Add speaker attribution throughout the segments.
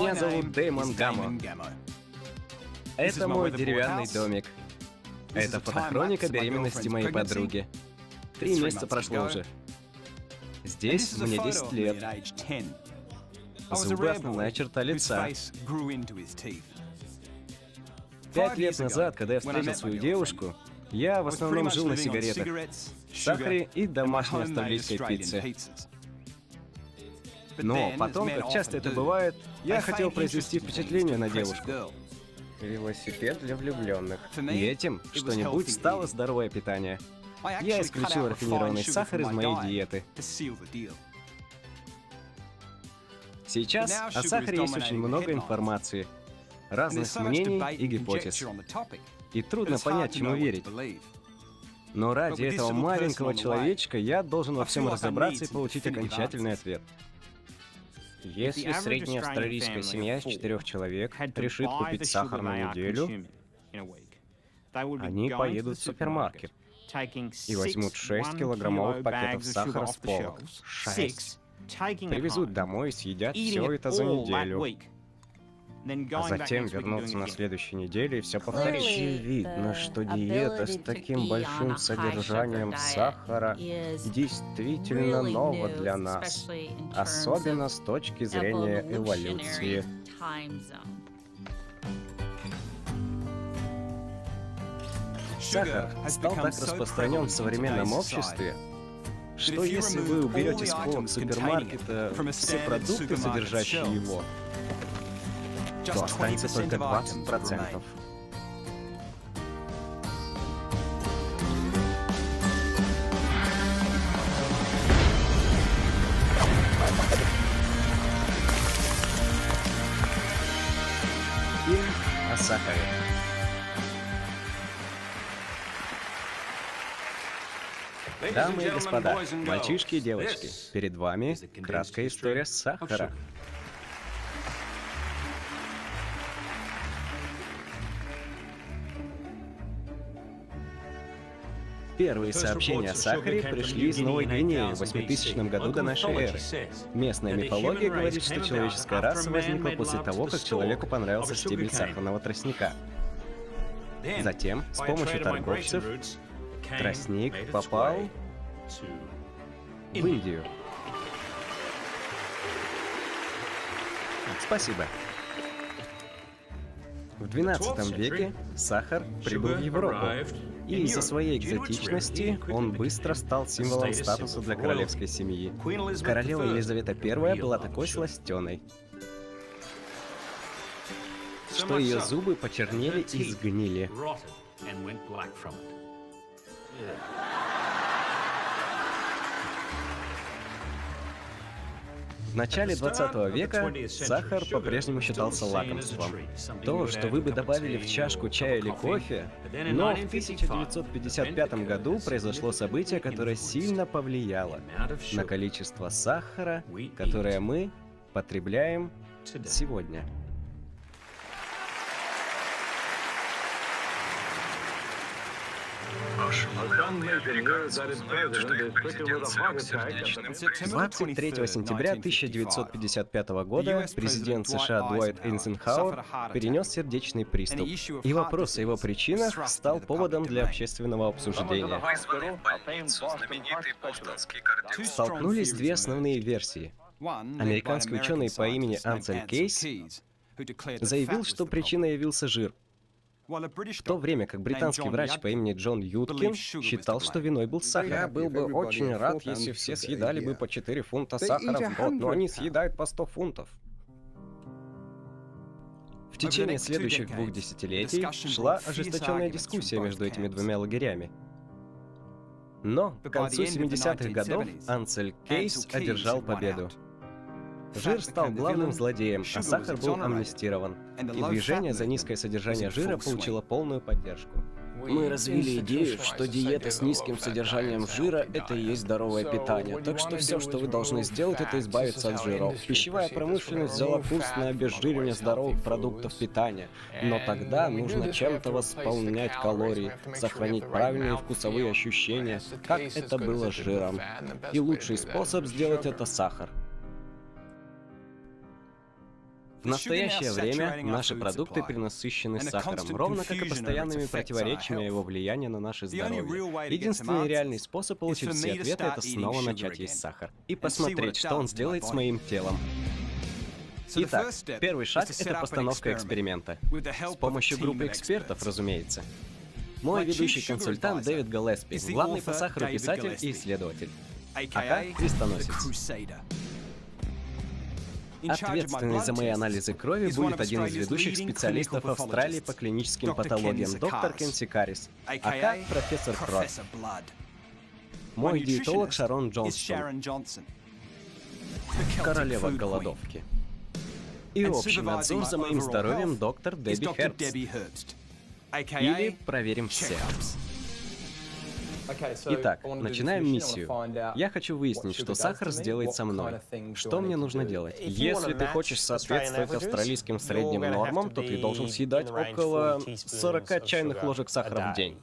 Speaker 1: Меня зовут Дэймон Гаммо. Это мой деревянный домик. Это фотохроника беременности моей подруги. 3 месяца прошло уже. Здесь мне 10 лет. Зубы — основная черта лица. 5 лет назад, когда я встретил свою девушку, я в основном жил на сигаретах, сахаре и домашней австралийской пицце. Но потом, как часто это бывает, я хотел произвести впечатление на девушку. Велосипед для влюбленных. И этим что-нибудь стало здоровое питание. Я исключил рафинированный сахар из моей диеты. Сейчас о сахаре есть очень много информации, разных мнений и гипотез. И трудно понять, чему верить. Но ради этого маленького человечка я должен во всем разобраться и получить окончательный ответ. Если средняя австралийская семья из 4 человек решит купить сахар на неделю, они поедут в супермаркет и возьмут 6 килограммовых пакетов сахара с полок. 6. Привезут домой и съедят все это за неделю. А затем вернутся на следующей неделе и все повторить. Очевидно, что диета с таким большим содержанием сахара действительно нова для нас, особенно с точки зрения эволюции. Сахар стал так распространен в современном обществе, что если вы уберете с полок супермаркета все продукты, содержащие его, то останется только 20%. Фильм о сахаре. Дамы и господа, мальчишки и девочки, перед вами краткая история сахара. Первые сообщения о сахаре пришли из Новой Гвинеи в 8000 году до нашей эры. Местная мифология говорит, что человеческая раса возникла после того, как человеку понравился стебель сахарного тростника. Затем, с помощью торговцев, тростник попал в Индию. Спасибо. В 12 веке сахар прибыл в Европу, и из-за своей экзотичности он быстро стал символом статуса для королевской семьи. Королева Елизавета I была такой сластеной, что ее зубы почернели и сгнили. В начале 20 века сахар по-прежнему считался лакомством. То, что вы бы добавили в чашку чая или кофе, но в 1955 году произошло событие, которое сильно повлияло на количество сахара, которое мы потребляем сегодня.
Speaker 2: Сердечным.
Speaker 1: 23 сентября 1955 года президент США Дуайт Эйзенхауэр перенес сердечный приступ, и вопрос о его причинах стал поводом для общественного обсуждения. Столкнулись две основные версии. Американский ученый по имени Ансель Кейс заявил, что причиной явился жир, в то время как британский врач по имени Джон Юткин считал, что виной был сахар. Я был бы очень рад, если все съедали бы по 4 фунта сахара в год, но они съедают по 100 фунтов. В течение следующих 2 десятилетий шла ожесточенная дискуссия между этими двумя лагерями. Но к концу 70-х годов Ансель Кейс одержал победу. Жир стал главным злодеем, а сахар был амнистирован. И движение за низкое содержание жира получило полную поддержку.
Speaker 2: Мы развили идею, что диета с низким содержанием жира — это и есть здоровое питание. Так что все, что вы должны сделать, это избавиться от жиров.
Speaker 1: Пищевая промышленность взяла курс на обезжиривание здоровых продуктов питания. Но тогда нужно чем-то восполнять калории, сохранить правильные вкусовые ощущения, как это было с жиром. И лучший способ сделать это — сахар. В настоящее время наши продукты перенасыщены сахаром, ровно как и постоянными противоречиями его влияния на наше здоровье. Единственный реальный способ получить все ответы — это снова начать есть сахар и посмотреть, что он сделает с моим телом. Итак, первый шаг — это постановка эксперимента. С помощью группы экспертов, разумеется. Мой ведущий консультант Дэвид Гэлэспи, главный по сахару писатель и исследователь, АК крестоносец. Ответственный за мои анализы крови будет один из ведущих специалистов Австралии по клиническим патологиям, доктор Кенси Каррис, АК профессор крови. Мой диетолог Шарон Джонстон, королева голодовки. И общий надзор за моим здоровьем доктор Дебби Хербст. Или проверим все. Итак, начинаем миссию. Я хочу выяснить, что сахар сделает со мной. Что мне нужно делать? Если ты хочешь соответствовать австралийским средним нормам, то ты должен съедать около 40 чайных ложек сахара в день.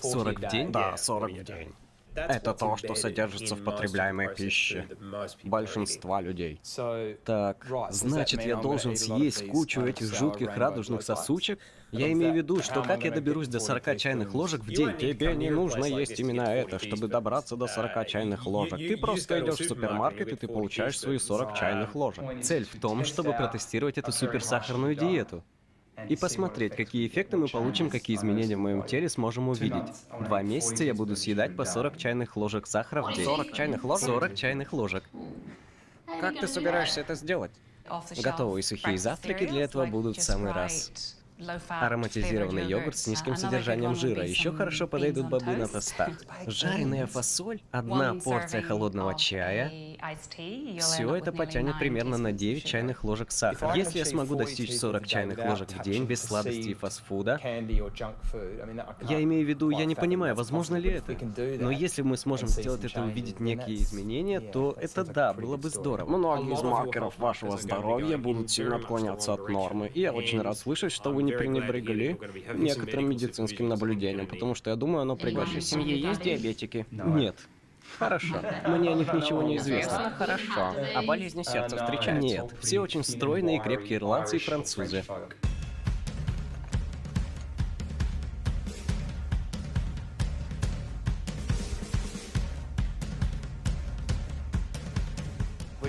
Speaker 1: 40 в день? Да, 40 в день. Это то, что содержится в потребляемой пище большинства людей. Так, значит, я должен съесть кучу этих жутких радужных сосучек? Я имею в виду, что как я доберусь до 40 чайных ложек в день? Тебе не нужно есть именно это, чтобы добраться до 40 чайных ложек. Ты просто идешь в супермаркет, и ты получаешь свои 40 чайных ложек. Цель в том, чтобы протестировать эту суперсахарную диету. И посмотреть, какие эффекты мы получим, какие изменения в моем теле сможем увидеть. 2 месяца я буду съедать по 40 чайных ложек сахара в день. 40 чайных ложек? 40 чайных ложек. Как ты собираешься это сделать? Готовые сухие завтраки для этого будут в самый раз. Ароматизированный йогурт с низким содержанием жира. Еще хорошо подойдут бобы на тостах. Жареная фасоль, 1 порция холодного чая. Все это потянет примерно на 9 чайных ложек сахара. Если я смогу достичь 40 чайных ложек в день без сладостей и фастфуда, я имею в виду, я не понимаю, возможно ли это. Но если мы сможем сделать это и увидеть некие изменения, то это да, было бы здорово. Многие из маркеров вашего здоровья будут сильно отклоняться от нормы. И я очень рад слышать, что вы не пренебрегли некоторым медицинским наблюдениям, потому что я думаю, оно при вашей семье есть диабетики? Нет. Хорошо. Мне о них ничего не известно. Хорошо. А болезни сердца встречаются? Нет. Все очень стройные и крепкие ирландцы и французы.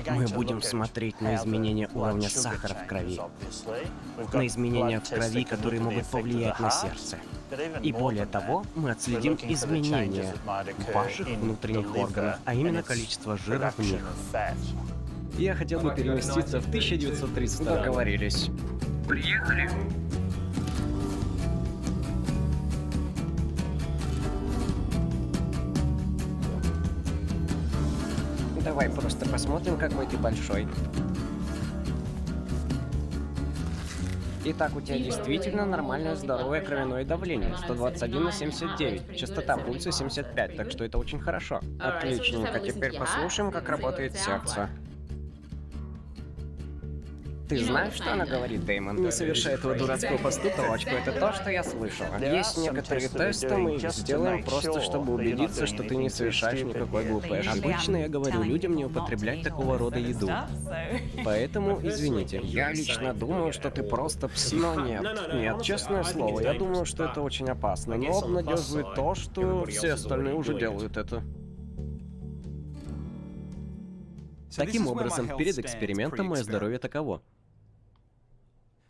Speaker 1: Мы будем смотреть на изменения уровня сахара в крови, на изменения в крови, которые могут повлиять на сердце. И более того, мы отследим изменения в ваших внутренних органах, а именно количество жира в них. Я хотел бы переместиться в 1932. Договорились. Приехали. Давай просто посмотрим, какой ты большой. Итак, у тебя действительно нормальное здоровое кровяное давление. 121 на 79. Частота пульса 75, так что это очень хорошо. Отличненько. Теперь послушаем, как работает сердце. Ты знаешь, что она говорит, Дэймон? Не совершай этого дурацкого поступочку, это то, что я слышала. Есть некоторые тесты, мы их сделаем просто, чтобы убедиться, что ты не совершаешь никакой глупой ошибки. Обычно я говорю людям не употреблять такого рода еду. Поэтому, извините, я лично думаю, что ты просто псих. Но нет, честное слово, я думаю, что это очень опасно, но обнадеживает то, что все остальные уже делают это. Таким образом, перед экспериментом мое здоровье таково.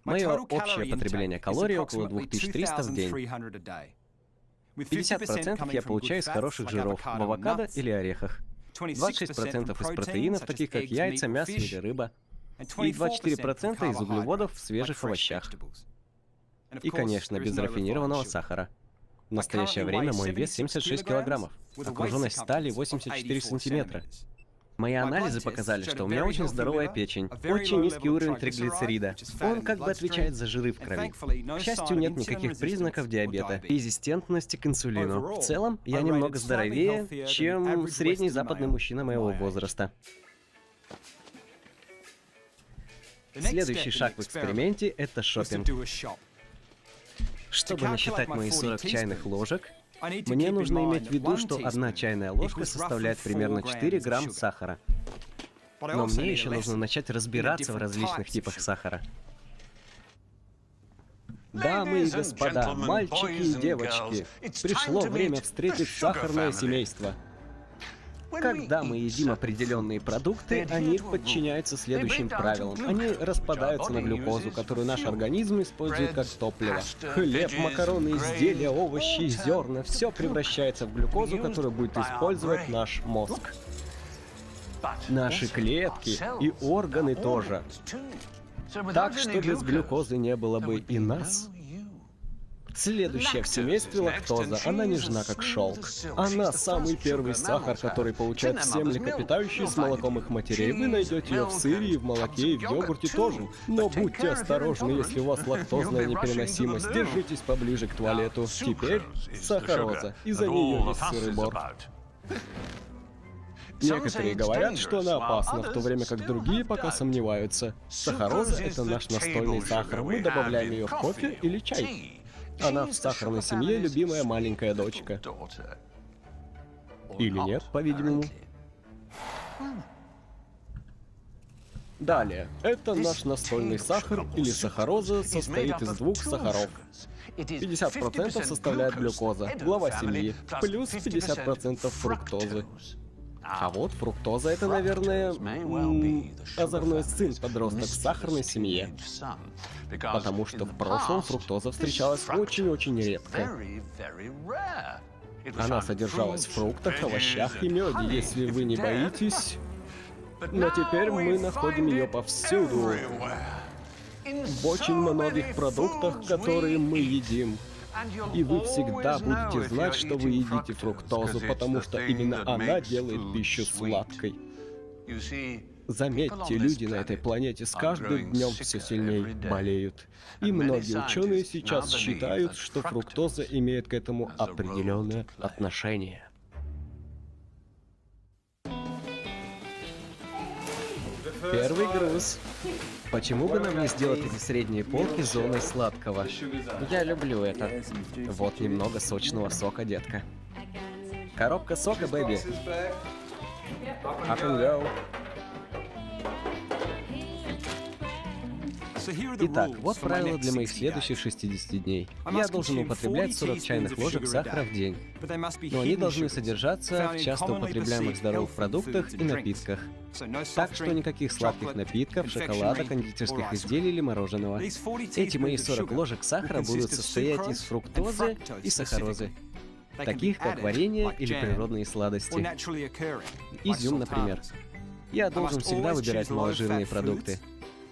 Speaker 1: Мое общее потребление калорий около 2300 в день. 50% я получаю из хороших жиров в авокадо или орехах. 26% из протеинов, таких как яйца, мясо или рыба. И 24% из углеводов в свежих овощах. И, конечно, без рафинированного сахара. В настоящее время мой вес 76 килограммов, окруженность стали 84 сантиметра. Мои анализы показали, что у меня очень здоровая печень, очень низкий уровень триглицерида. Он как бы отвечает за жиры в крови. К счастью, нет никаких признаков диабета, резистентности к инсулину. В целом, я немного здоровее, чем средний западный мужчина моего возраста. Следующий шаг в эксперименте — это шопинг. Чтобы насчитать мои 40 чайных ложек, мне нужно иметь в виду, что 1 чайная ложка составляет примерно 4 грамм сахара.
Speaker 2: Но мне еще нужно начать разбираться в различных типах сахара. Дамы и господа, мальчики и девочки, пришло время встретить сахарное семейство. Когда мы едим определенные продукты, они подчиняются следующим правилам. Они распадаются на глюкозу, которую наш организм использует как топливо. Хлеб, макароны, изделия, овощи, зерна — все превращается в глюкозу, которую будет использовать наш мозг. Наши клетки и органы тоже. Так что без глюкозы не было бы и нас. Следующая в семействе лактоза. Она нежна, как шелк. Она самый первый сахар, который получают все млекопитающие с молоком их матерей. Вы найдете ее в сыре, и в молоке, и в йогурте тоже. Но будьте осторожны, если у вас лактозная непереносимость. Держитесь поближе к туалету. Теперь сахароза. И за нее есть сырый бор. Некоторые говорят, что она опасна, в то время как другие пока сомневаются. Сахароза — это наш настольный сахар. Мы добавляем ее в кофе или чай. Она в сахарной семье любимая маленькая дочка. Или нет, по-видимому. Далее. Это наш настольный сахар, или сахароза, состоит из двух сахаров. 50% составляет глюкоза, глава семьи, плюс 50% фруктозы. А вот фруктоза — это, наверное, озорной сын-подросток в сахарной семье. Потому что в прошлом фруктоза встречалась очень-очень редко. Она содержалась в фруктах, овощах и меде, если вы не боитесь. Но теперь мы находим ее повсюду. В очень многих продуктах, которые мы едим. И вы всегда будете знать, что вы едите фруктозу, потому что именно она делает пищу сладкой. Заметьте, люди на этой планете с каждым днем все сильнее болеют. И многие ученые сейчас считают, что фруктоза имеет к этому определенное отношение. Первый груз. Почему бы нам не сделать эти средние полки зоной сладкого? Я люблю это. Вот немного сочного сока, детка. Коробка сока, бэби. Up and go. Итак, вот правила для моих следующих 60 дней. Я должен употреблять 40 чайных ложек сахара в день. Но они должны содержаться в часто употребляемых здоровых продуктах и напитках. Так что никаких сладких напитков, шоколада, кондитерских изделий или мороженого. Эти мои 40 ложек сахара будут состоять из фруктозы и сахарозы, таких как варенье или природные сладости. Изюм, например. Я должен всегда выбирать маложирные продукты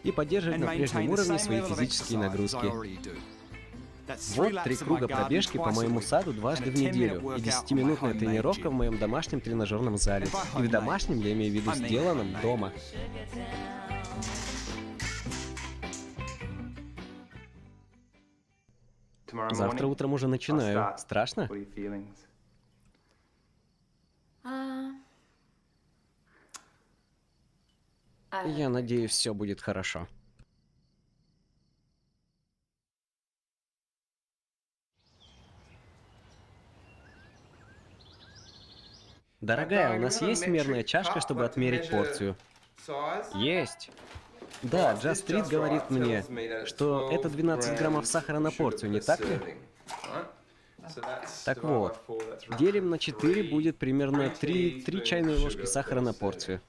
Speaker 2: и поддерживать на прежнем уровне свои физические нагрузки. Вот 3 круга пробежки по моему саду дважды в неделю и 10-минутная тренировка в моем домашнем тренажерном зале. И в домашнем я имею в виду сделанном дома. Завтра утром уже начинаю. Страшно? Я надеюсь, все будет хорошо. Дорогая, у нас есть мерная чашка, чтобы отмерить порцию? Есть. Да, Just Street говорит мне, что это 12 граммов сахара на порцию, не так ли? Так вот, делим на 4, будет примерно 3 чайные ложки сахара на порцию.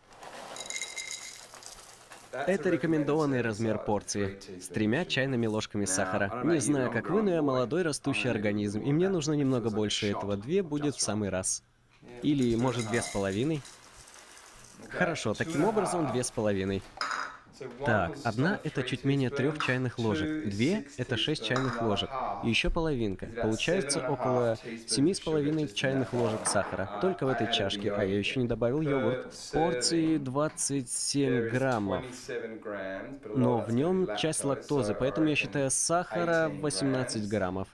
Speaker 2: Это рекомендованный размер порции, с 3 чайными ложками сахара. Не знаю, как вы, но я молодой растущий организм, и мне нужно немного больше этого. 2 будет в самый раз. Или, может, 2,5? Хорошо, таким образом 2,5. Так, 1 это чуть менее 3 чайных ложек, 2 это 6 чайных ложек, и еще половинка. Получается около 7,5 чайных ложек сахара, только в этой чашке, а я еще не добавил йогурт. Порции 27 граммов, но в нем часть лактозы, поэтому я считаю сахара 18 граммов.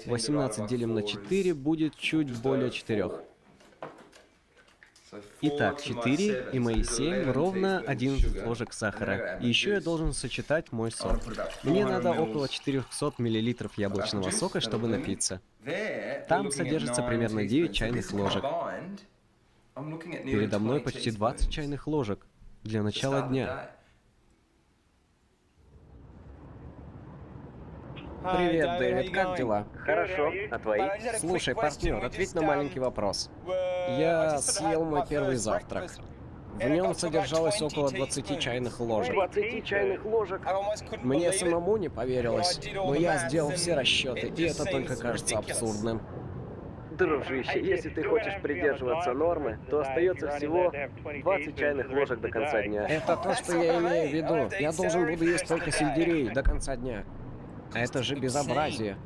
Speaker 2: 18 делим на 4 будет чуть более 4. Итак, 4 и мои 7 ровно 11 ложек сахара. И еще я должен сочетать мой сок. Мне надо около 400 мл яблочного сока, чтобы напиться. Там содержится примерно 9 чайных ложек. Передо мной почти 20 чайных ложек. для начала дня. Привет, Дэвид, как дела?
Speaker 3: Хорошо, а твои?
Speaker 2: Слушай, партнер, ответь на маленький вопрос. Я съел мой первый завтрак. В нем содержалось около 20 чайных ложек.
Speaker 3: 20 чайных ложек?
Speaker 2: Мне самому не поверилось, но я сделал все расчеты, и это только кажется абсурдным.
Speaker 3: Дружище, если ты хочешь придерживаться нормы, то остается всего 20 чайных ложек до конца дня.
Speaker 2: Это то, что я имею в виду. Я должен буду есть только сельдерей до конца дня. Это же безобразие.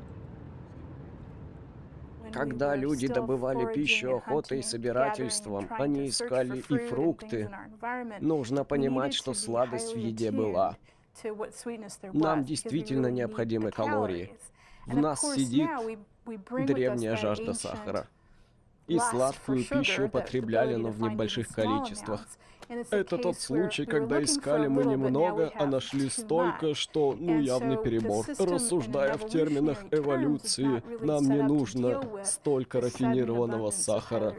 Speaker 2: Когда люди добывали пищу охотой и собирательством, они искали и фрукты. Нужно понимать, что сладость в еде была. Нам действительно необходимы калории. В нас сидит древняя жажда сахара. И сладкую пищу употребляли, но в небольших количествах. Это тот случай, когда искали мы немного, а нашли столько, что, явный перебор. Рассуждая в терминах эволюции, нам не нужно столько рафинированного сахара.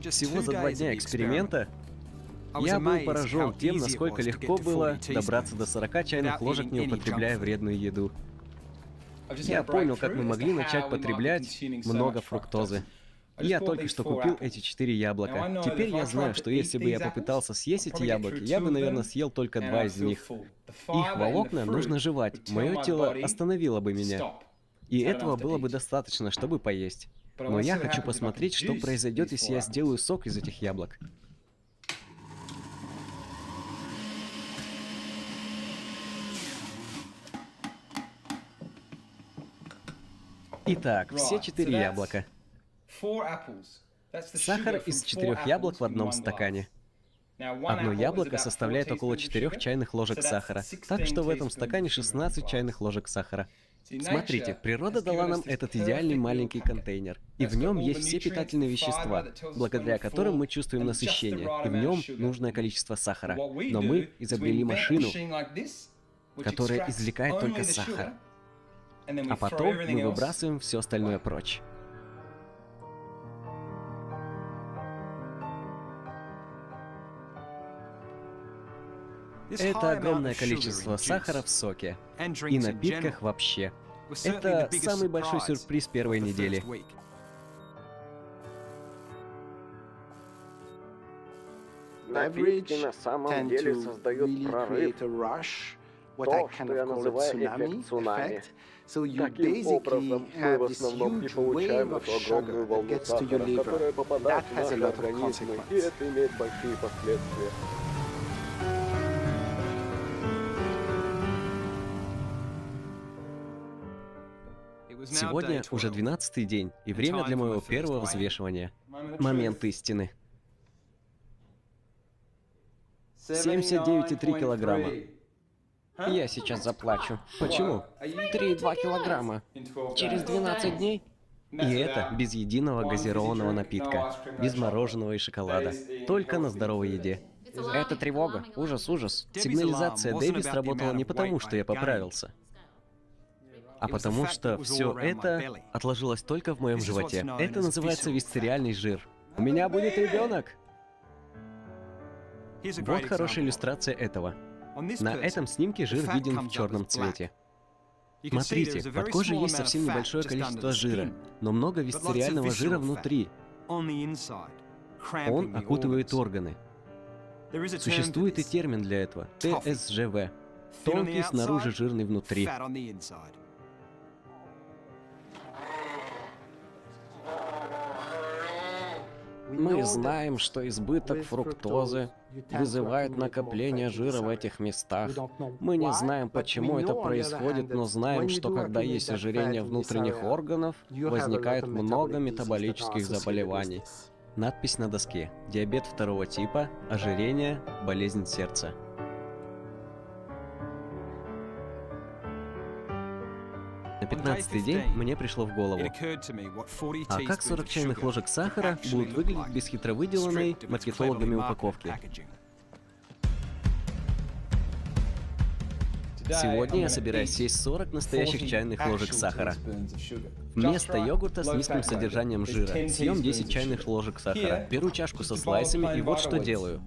Speaker 2: Всего за 2 дня эксперимента я был поражен тем, насколько легко было добраться до 40 чайных ложек, не употребляя вредную еду. Я понял, как мы могли начать потреблять много фруктозы. Я только что купил эти 4 яблока. Теперь я знаю, что если бы я попытался съесть эти яблоки, я бы, наверное, съел только 2 из них. Их волокна нужно жевать. Мое тело остановило бы меня. И этого было бы достаточно, чтобы поесть. Но я хочу посмотреть, что произойдет, если я сделаю сок из этих яблок. Итак, все 4 яблока. Сахар из 4 яблок в одном стакане. Одно яблоко составляет около 4 чайных ложек сахара, так что в этом стакане 16 чайных ложек сахара. Смотрите, природа дала нам этот идеальный маленький контейнер, и в нем есть все питательные вещества, благодаря которым мы чувствуем насыщение, и в нем нужное количество сахара. Но мы изобрели машину, которая извлекает только сахар. А потом мы выбрасываем все остальное прочь. Это огромное количество сахара в соке и напитках вообще. Это самый большой сюрприз первой недели.
Speaker 3: Напитки на самом деле создают прорыв. То, что я называю эффект цунами. Таким образом, мы в основном и получаем эту огромную волну сахара, которая попадает в наши организмы, и это имеет большие последствия.
Speaker 2: Сегодня уже 12-й день, и время для моего первого взвешивания. Момент истины. 79,3 килограмма. Я сейчас заплачу. Почему? 3,2 килограмма. Через 12 дней? И это без единого газированного напитка, без мороженого и шоколада, только на здоровой еде. Это тревога, ужас, ужас. Сигнализация Дебби сработала не потому, что я поправился, а потому что все это отложилось только в моем животе. Это называется висцериальный жир. У меня будет ребенок. Вот хорошая иллюстрация этого. На этом снимке жир виден в черном цвете. Смотрите, под кожей есть совсем небольшое количество жира, но много висцериального жира внутри. Он окутывает органы. Существует и термин для этого – ТСЖВ. Тонкий снаружи, жирный внутри. Мы знаем, что избыток фруктозы вызывает накопление жира в этих местах. Мы не знаем, почему это происходит, но знаем, что когда есть ожирение внутренних органов, возникает много метаболических заболеваний. Надпись на доске. Диабет 2 типа, ожирение, болезнь сердца. На 15-й день мне пришло в голову, а как 40 чайных ложек сахара будут выглядеть без хитро выделанной маркетологами упаковки? Сегодня я собираюсь съесть 40 настоящих чайных ложек сахара. Вместо йогурта с низким содержанием жира съем 10 чайных ложек сахара. Беру чашку со слайсами и вот что делаю.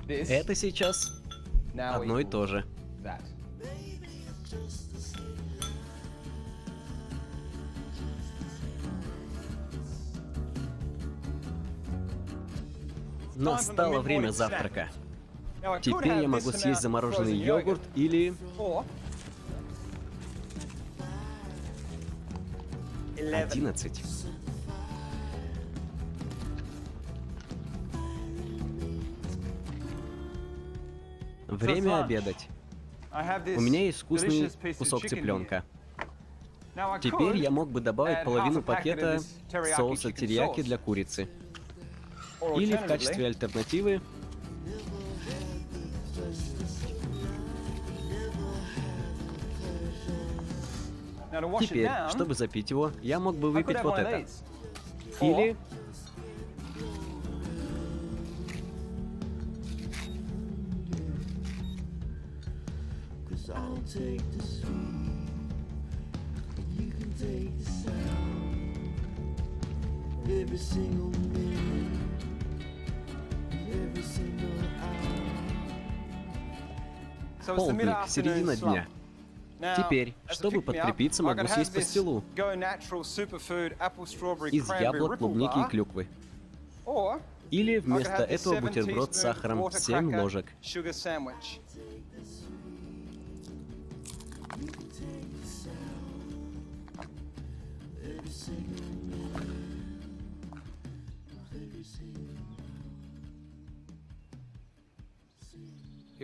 Speaker 2: Это сейчас одно и то же. Настало время завтрака. Теперь я могу съесть замороженный йогурт или... Одиннадцать. Время обедать. У меня есть вкусный кусок цыпленка. Теперь я мог бы добавить половину пакета соуса терияки для курицы. Или в качестве альтернативы теперь, чтобы запить его, я мог бы выпить вот это. Или... Полдник, середина дня. Теперь, чтобы подкрепиться, могу съесть пастилу из яблок, клубники и клюквы. Или вместо этого бутерброд с сахаром 7 ложек.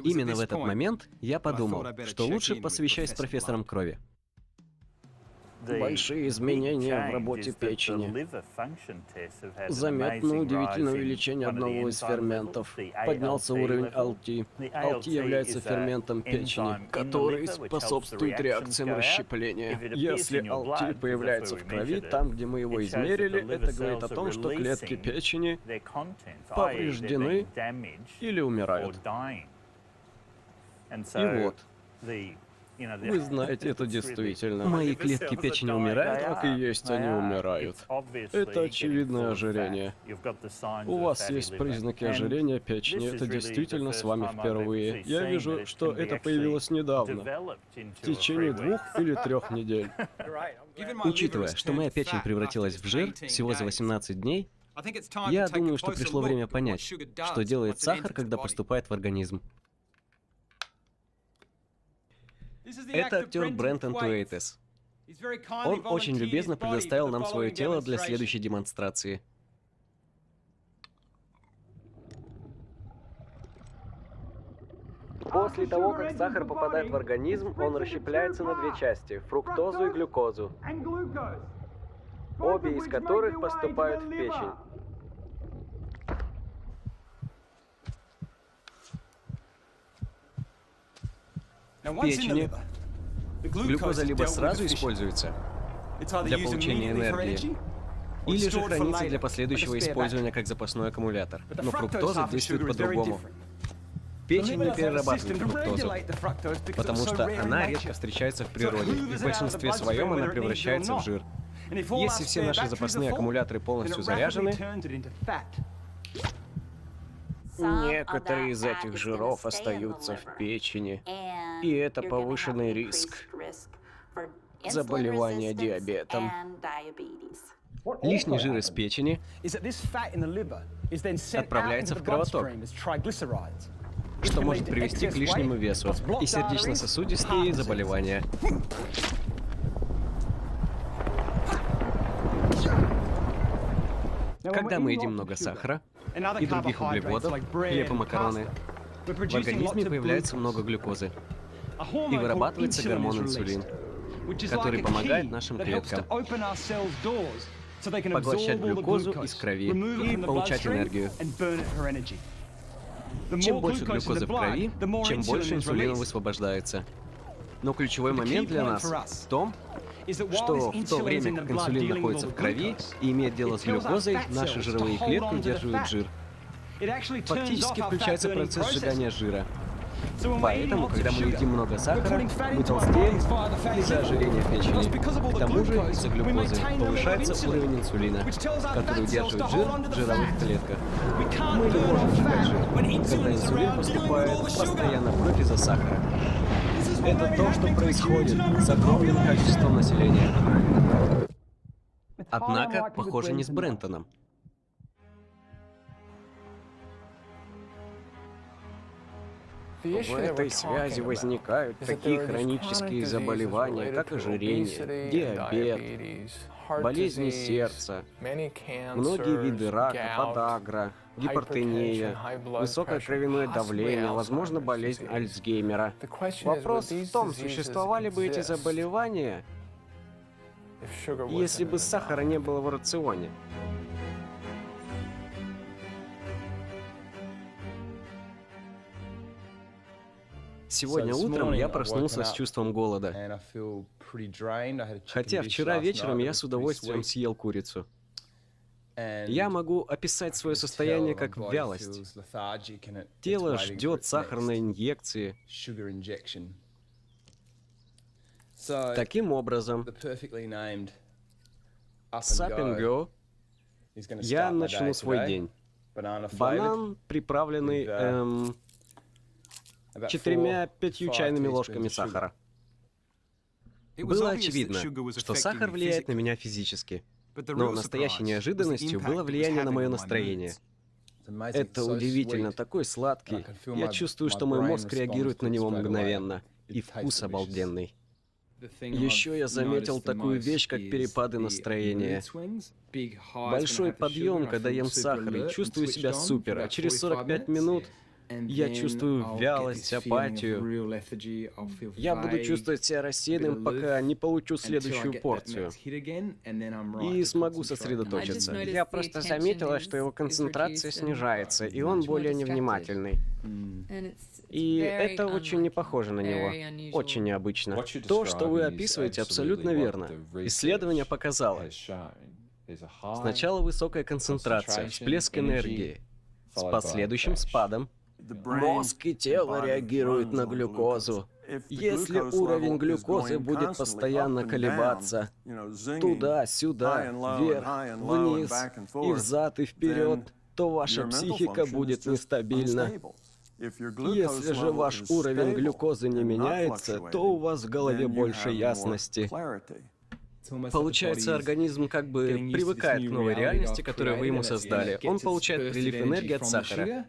Speaker 2: Именно в этот момент я подумал, что лучше посовещаюсь с профессором крови. Большие изменения в работе печени. Заметно удивительное увеличение одного из ферментов. Поднялся уровень ALT. ALT является ферментом печени, который способствует реакциям расщепления. Если ALT появляется в крови, там, где мы его измерили, это говорит о том, что клетки печени повреждены или умирают. И вот. Вы знаете, это действительно. Мои клетки печени умирают, как и есть, они умирают. Это очевидное ожирение. У вас есть признаки ожирения печени, это действительно с вами впервые. Я вижу, что это появилось недавно, в течение 2 или 3 недель. Учитывая, что моя печень превратилась в жир всего за 18 дней, я думаю, что пришло время понять, что делает сахар, когда поступает в организм. Это актер Брентон Туэйтес. Он очень любезно предоставил нам свое тело для следующей демонстрации. После того, как сахар попадает в организм, он расщепляется на 2 части – фруктозу и глюкозу, обе из которых поступают в печень. В печени глюкоза либо сразу используется для получения энергии, или же хранится для последующего использования как запасной аккумулятор. Но фруктоза действует по-другому. Печень не перерабатывает фруктозу, потому что она редко встречается в природе, и в большинстве своем она превращается в жир. Если все наши запасные аккумуляторы полностью заряжены, некоторые из этих жиров остаются в печени, и это повышенный риск заболевания диабетом. Лишний жир из печени отправляется в кровоток, что может привести к лишнему весу и сердечно-сосудистые заболевания. Когда мы едим много сахара и других углеводов, хлеб и макароны, в организме появляется много глюкозы, и вырабатывается гормон инсулин, который помогает нашим клеткам поглощать глюкозу из крови и получать энергию. Чем больше глюкозы в крови, чем больше инсулина высвобождается. Но ключевой момент для нас в том, что в то время, как инсулин находится в крови и имеет дело с глюкозой, наши жировые клетки удерживают жир. Фактически включается процесс сжигания жира. Поэтому, когда мы едим много сахара, мы толстеем из-за ожирения печени. К тому же, из-за глюкозы повышается уровень инсулина, который удерживает жир в жировых клетках. Мы не можем сжигать жир, когда инсулин поступает постоянно в кровь из-за сахара. Это то, что происходит с огромным количеством населения. Однако, похоже, не с Брентоном.
Speaker 1: В этой связи возникают такие хронические заболевания, как ожирение, диабет, болезни сердца, многие виды рака, подагра, гипертония, высокое кровяное давление, возможно, болезнь Альцгеймера. Вопрос в том, существовали бы эти заболевания, если бы сахара не было в рационе.
Speaker 2: Сегодня утром я проснулся с чувством голода. Хотя вчера вечером я с удовольствием съел курицу. Я могу описать свое состояние как вялость. Тело ждет сахарной инъекции. Таким образом, с Up and Go я начну свой день. Банан, приправленный 4-5 чайными ложками сахара. Было очевидно, что сахар влияет на меня физически. Но настоящей неожиданностью было влияние на мое настроение. Это удивительно, такой сладкий. Я чувствую, что мой мозг реагирует на него мгновенно. И вкус обалденный. Еще я заметил такую вещь, как перепады настроения. Большой подъем, когда ем сахар, и чувствую себя супер, а через 45 минут я чувствую вялость, апатию. Я буду чувствовать себя рассеянным, пока не получу следующую порцию. И смогу сосредоточиться.
Speaker 1: Я просто заметила, что его концентрация снижается, и он более невнимательный. И это очень не похоже на него. Очень необычно.
Speaker 2: То, что вы описываете, абсолютно верно. Исследование показало. Сначала высокая концентрация, всплеск энергии, с последующим спадом. Мозг и тело реагируют на глюкозу. Если уровень глюкозы будет постоянно колебаться туда-сюда, вверх, вниз, и взад, и вперед, то ваша психика будет нестабильна. Если же ваш уровень глюкозы не меняется, то у вас в голове больше ясности. Получается, организм как бы привыкает к новой реальности, которую вы ему создали. Он получает прилив энергии от сахара.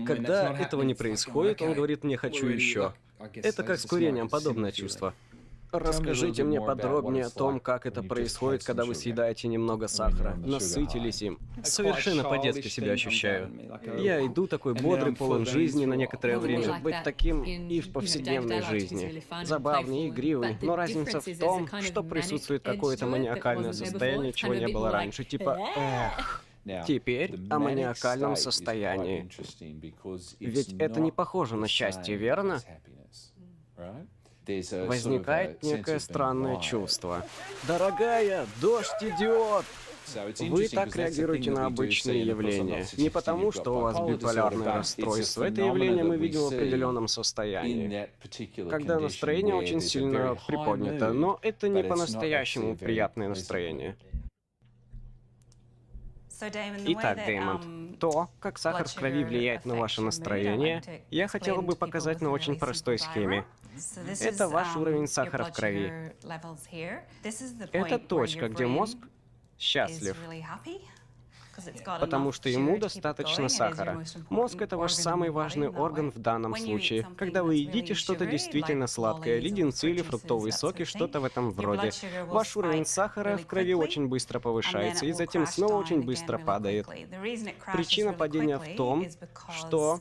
Speaker 2: Когда этого не происходит, он говорит: «Не хочу еще». Это как с курением, подобное чувство. Расскажите мне подробнее о том, как это происходит, когда вы съедаете немного сахара. Насытились им. Совершенно по-детски себя ощущаю. Я иду такой бодрый, полон жизни на некоторое время. Быть таким и в повседневной жизни. Забавный, игривый. Но разница в том, что присутствует какое-то маниакальное состояние, чего не было раньше. Типа «эх». Теперь о маниакальном состоянии. Ведь это не похоже на счастье, верно? Возникает некое странное чувство. «Дорогая, дождь идет!» Вы так реагируете на обычные явления. Не потому, что у вас биполярное расстройство. Это явление мы видим в определенном состоянии. Когда настроение очень сильно приподнято, но это не по-настоящему приятное настроение. Итак, Дэймонд, то, как сахар в крови влияет на ваше настроение, я хотела бы показать на очень простой схеме. Это ваш уровень сахара в крови. Это точка, где мозг счастлив, потому что ему достаточно сахара. Мозг — это ваш самый важный орган в данном случае. Когда вы едите что-то действительно сладкое, леденцы или фруктовые соки, что-то в этом вроде, ваш уровень сахара в крови очень быстро повышается и затем снова очень быстро падает. Причина падения в том, что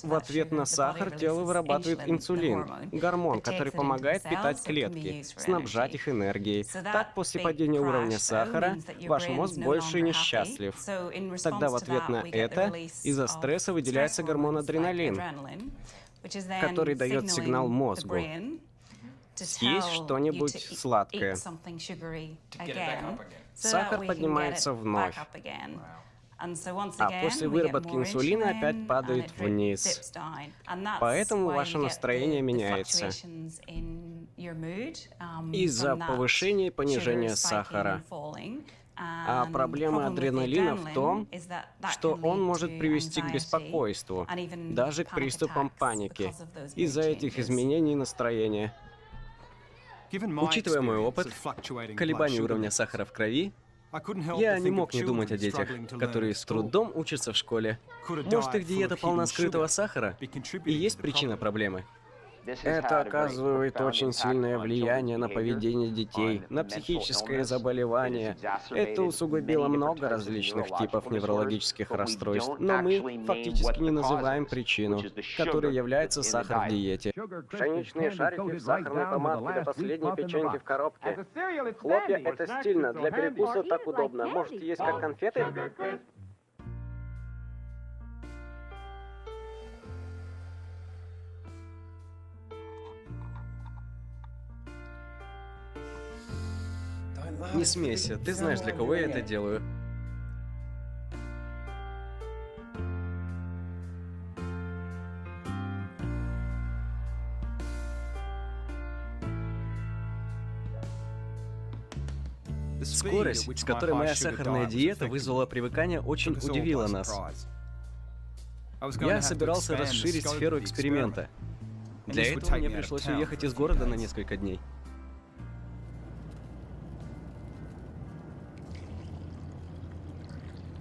Speaker 2: в ответ на сахар тело вырабатывает инсулин, гормон, который помогает питать клетки, снабжать их энергией. Так, после падения уровня сахара, ваш мозг больше не счастлив. Тогда в ответ на это из-за стресса выделяется гормон адреналин, который дает сигнал мозгу.
Speaker 1: съесть что-нибудь сладкое. Сахар поднимается вновь, а после выработки инсулина опять падает вниз. Поэтому ваше настроение меняется из-за повышения и понижения сахара. А проблема адреналина в том, что он может привести к беспокойству, даже к приступам паники, из-за этих изменений настроения.
Speaker 2: Учитывая мой опыт, колебаний уровня сахара в крови, я не мог не думать о детях, которые с трудом учатся в школе. Может, их диета полна скрытого сахара и есть причина проблемы?
Speaker 1: Это оказывает очень сильное влияние на поведение детей, на психическое заболевание. Это усугубило много различных типов неврологических расстройств, но мы фактически не называем причину, которой является сахар в диете.
Speaker 4: Пшеничные шарики в сахарной помадке до последней печеньки в коробке. Хлопья — это стильно, для перекуса так удобно. Может, есть как конфеты?
Speaker 2: Не смейся, ты знаешь, для кого я это делаю. Скорость, с которой моя сахарная диета вызвала привыкание, очень удивила нас. Я собирался расширить сферу эксперимента. Для этого мне пришлось уехать из города на несколько дней.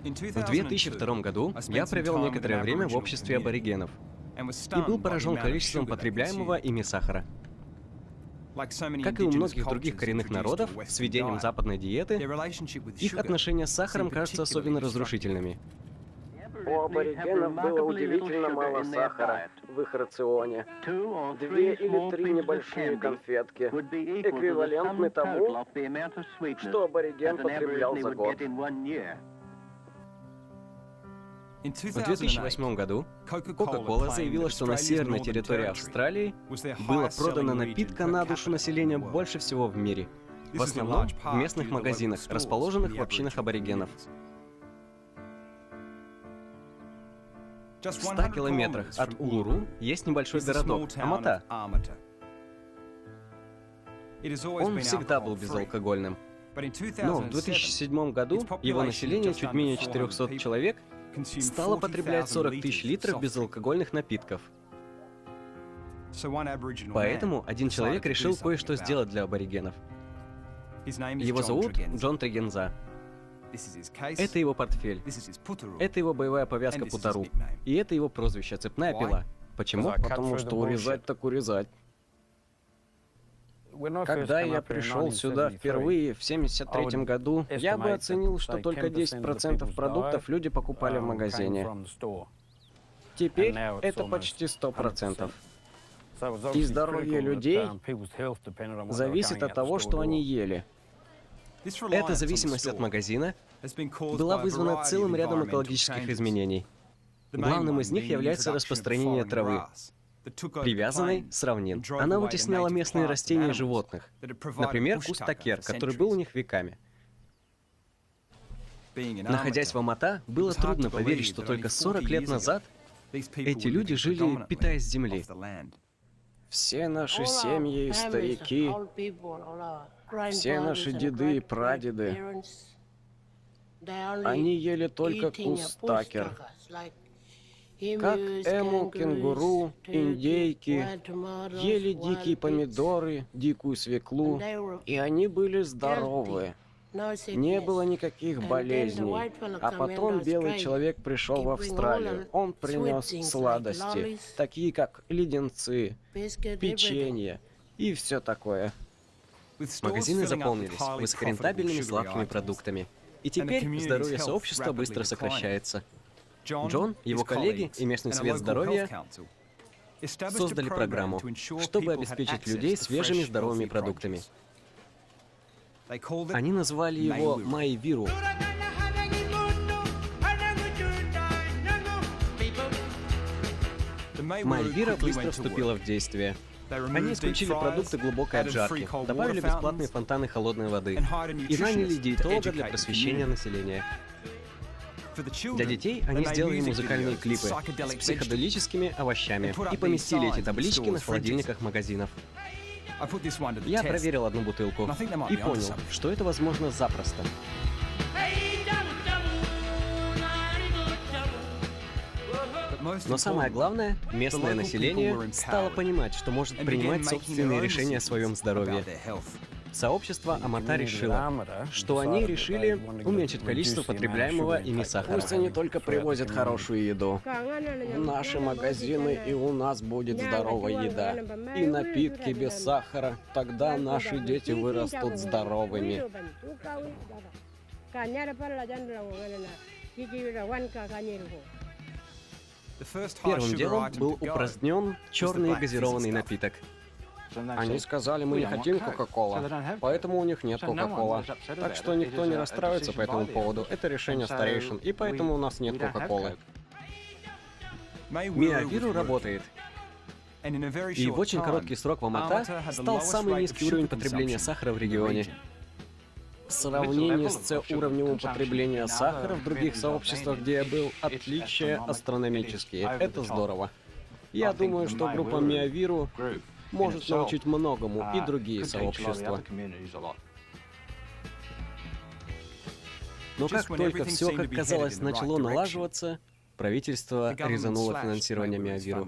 Speaker 2: В 2002 году я провел некоторое время в обществе аборигенов и был поражен количеством потребляемого ими сахара. Как и у многих других коренных народов, с введением западной диеты, их отношения с сахаром кажутся особенно разрушительными.
Speaker 4: У аборигенов было удивительно мало сахара в их рационе. 2 или 3 небольшие конфетки, эквивалентны тому, что абориген потреблял за год.
Speaker 2: В 2008 году Coca-Cola заявила, что на северной территории Австралии было продано напитка на душу населения больше всего в мире. В основном в местных магазинах, расположенных в общинах аборигенов. В 100 километрах от Улуру есть небольшой городок Амата. Он всегда был безалкогольным. Но в 2007 году его население, чуть менее 400 человек, стало потреблять 40 тысяч литров безалкогольных напитков. Поэтому один человек решил кое-что сделать для аборигенов. Его зовут Джон Тригенза. Это его портфель. Это его боевая повязка Путару. И это его прозвище «Цепная пила». Почему?
Speaker 1: Потому что урезать так урезать. Когда я пришел сюда впервые в 1973 году, я бы оценил, что только 10% продуктов люди покупали в магазине. Теперь это почти 100%. И здоровье людей зависит от того, что они ели.
Speaker 2: Эта зависимость от магазина была вызвана целым рядом экологических изменений. Главным из них является распространение травы, привязанной с равнин. Она вытесняла местные растения и животных. Например, куст такер, который был у них веками. Находясь в Амата, было трудно поверить, что только 40 лет назад эти люди жили, питаясь с земли.
Speaker 1: Все наши семьи и старики, все наши деды и прадеды, они ели только куст такер. Как эму, кенгуру, индейки, ели дикие помидоры, дикую свеклу, и они были здоровы. Не было никаких болезней. А потом белый человек пришел в Австралию. Он принес сладости, такие как леденцы, печенье и все такое.
Speaker 2: Магазины заполнились высокорентабельными сладкими продуктами. И теперь здоровье сообщества быстро сокращается. Джон, его коллеги и местный совет здоровья создали программу, чтобы обеспечить людей свежими здоровыми продуктами. Они назвали его Майвиру. Майвира быстро вступила в действие. Они исключили продукты глубокой обжарки, добавили бесплатные фонтаны холодной воды и наняли диетолога для просвещения населения. Для детей они сделали музыкальные клипы с психоделическими овощами и поместили эти таблички на холодильниках магазинов. Я проверил одну бутылку и понял, что это возможно запросто. Но самое главное, местное население стало понимать, что может принимать собственные решения о своем здоровье. Сообщество Амата решило, что они решили уменьшить количество потребляемого ими сахара. Пусть они только привозят хорошую еду. В наши магазины и у нас будет здоровая еда. И напитки без сахара. Тогда наши дети вырастут здоровыми. Первым делом был упразднен черный газированный напиток. Они сказали, мы не хотим Кока-Кола, поэтому у них нет Кока-Кола. Так что никто не расстраивается по этому поводу. Это решение старейшин, и поэтому у нас нет Кока-Колы. Миавиру работает. И в очень короткий срок в Амата стал самый низкий уровень потребления сахара в регионе. В сравнении с уровнем употребления сахара в других сообществах, где я был, отличия астрономические. Это здорово. Я думаю, что группа Миавиру может научить многому и другие сообщества. Но как только все, как казалось, начало налаживаться, правительство резануло финансирование Миавиру.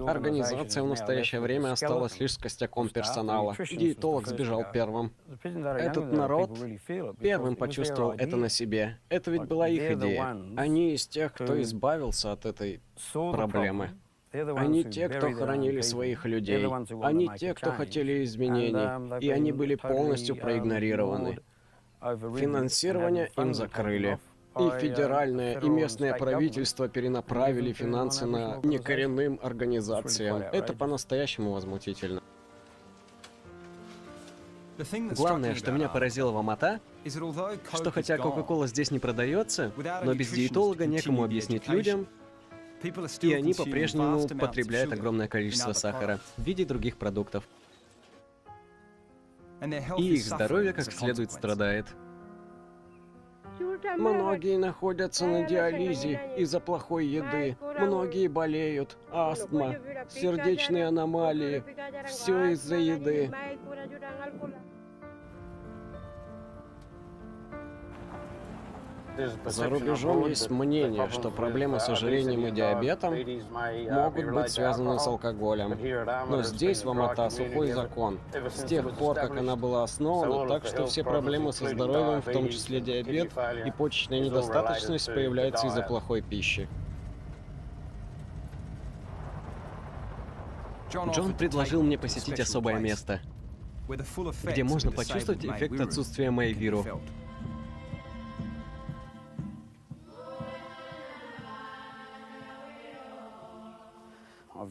Speaker 2: Организация в настоящее время осталась лишь с костяком персонала. Диетолог сбежал первым. Этот народ первым почувствовал это на себе. Это ведь была их идея. Они из тех, кто избавился от этой проблемы. Они те, кто хоронили своих людей. Они те, кто хотели изменений. И они были полностью проигнорированы. Финансирование им закрыли. И федеральное, и местное правительство перенаправили финансы на некоренным организациям. Это по-настоящему возмутительно. Главное, что меня поразило в Амата, что хотя Кока-Кола здесь не продается, но без диетолога некому объяснить людям, и они по-прежнему потребляют огромное количество сахара в виде других продуктов. И их здоровье как следует страдает. Многие находятся на диализе из-за плохой еды. Многие болеют. Астма, сердечные аномалии. Все из-за еды. За рубежом есть мнение, что проблемы с ожирением и диабетом могут быть связаны с алкоголем. Но здесь, в Амата, сухой закон. С тех пор, как она была основана, так что все проблемы со здоровьем, в том числе диабет и почечная недостаточность, появляются из-за плохой пищи. Джон предложил мне посетить особое место, где можно почувствовать эффект отсутствия Миавиру.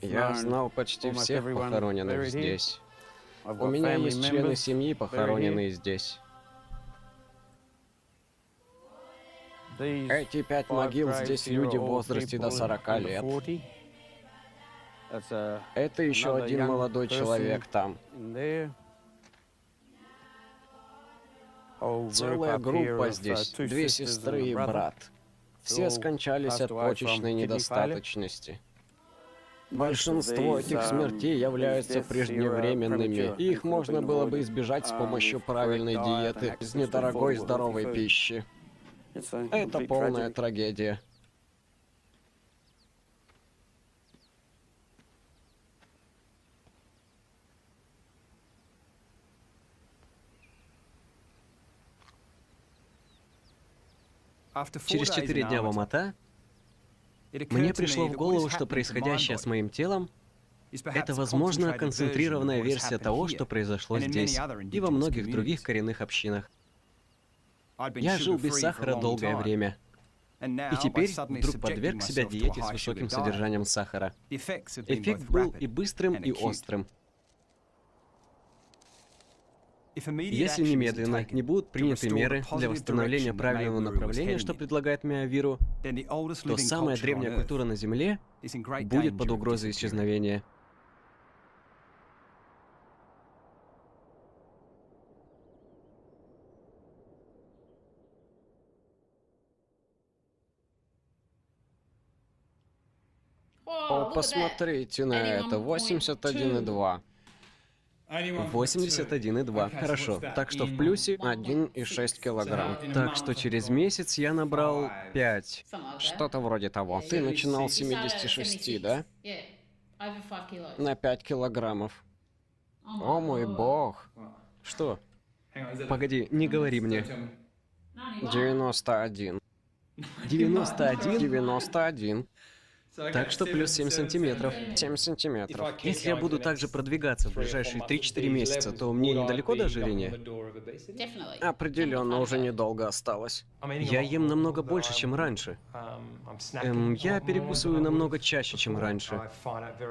Speaker 2: Я знал почти всех похороненных здесь. У меня есть члены семьи, похороненные здесь. Эти 5 могил здесь люди в возрасте до 40 лет. Это еще один молодой человек там. Целая группа здесь, 2 сестры и брат. Все скончались от почечной недостаточности. Большинство этих смертей являются преждевременными, и их можно было бы избежать с помощью правильной диеты, из недорогой здоровой пищи. Это полная трагедия. Через 4 дня в Амата мне пришло в голову, что происходящее с моим телом — это, возможно, концентрированная версия того, что произошло здесь и во многих других коренных общинах. Я жил без сахара долгое время, и теперь вдруг подверг себя диете с высоким содержанием сахара. Эффект был и быстрым, и острым. Если немедленно не будут приняты меры для восстановления правильного направления, что предлагает Миавиру, то самая древняя культура на Земле будет под угрозой исчезновения. О, посмотрите на это. 81,2. 81,2. Хорошо. Так что в плюсе 1,6 килограмм. Так что через месяц я набрал 5. Что-то вроде того. Ты начинал с 76, да? На 5 килограммов. О мой бог. Что? Погоди, не говори мне. 91. 91? 91. Так что плюс 7 сантиметров. 7 сантиметров. Если я буду также продвигаться в ближайшие 3-4 месяца, то мне недалеко до ожирения? Определенно, уже недолго осталось. Я ем намного больше, чем раньше. Я перекусываю намного чаще, чем раньше.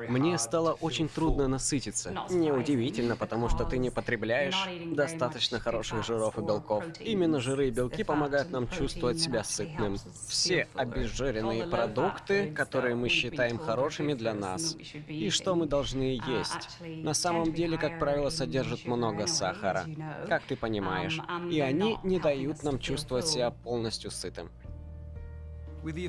Speaker 2: Мне стало очень трудно насытиться. Неудивительно, потому что ты не потребляешь достаточно хороших жиров и белков. Именно жиры и белки помогают нам чувствовать себя сытным. Все обезжиренные продукты, которые мы считаем хорошими для нас, и что мы должны есть, на самом деле, как правило, содержат много сахара, как ты понимаешь, и они не дают нам чувствовать себя полностью сытым.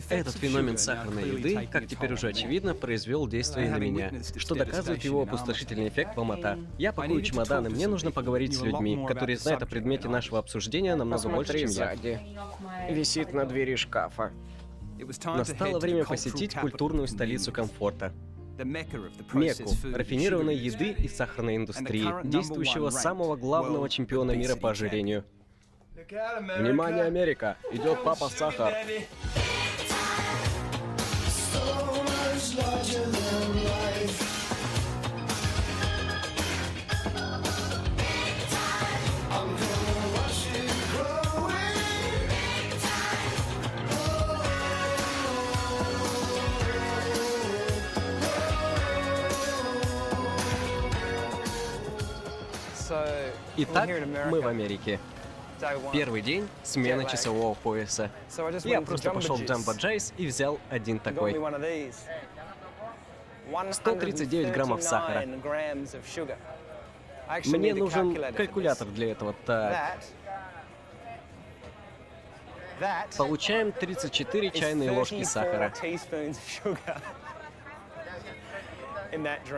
Speaker 2: Этот феномен сахарной еды, как теперь уже очевидно, произвел действие на меня, что доказывает его опустошительный эффект в Алма-Ата. Я пакую чемодан, и мне нужно поговорить с людьми, которые знают о предмете нашего обсуждения намного больше, чем я. Висит на двери шкафа. Настало время посетить культурную столицу комфорта. Мекку рафинированной еды и сахарной индустрии, действующего самого главного чемпиона мира по ожирению. Внимание, Америка! Идет папа Сахар! Итак, мы в Америке. Первый день — смена часового пояса. Я просто пошел в Jamba Juice и взял один такой. 139 граммов сахара. Мне нужен калькулятор для этого. Так. Получаем 34 чайные ложки сахара.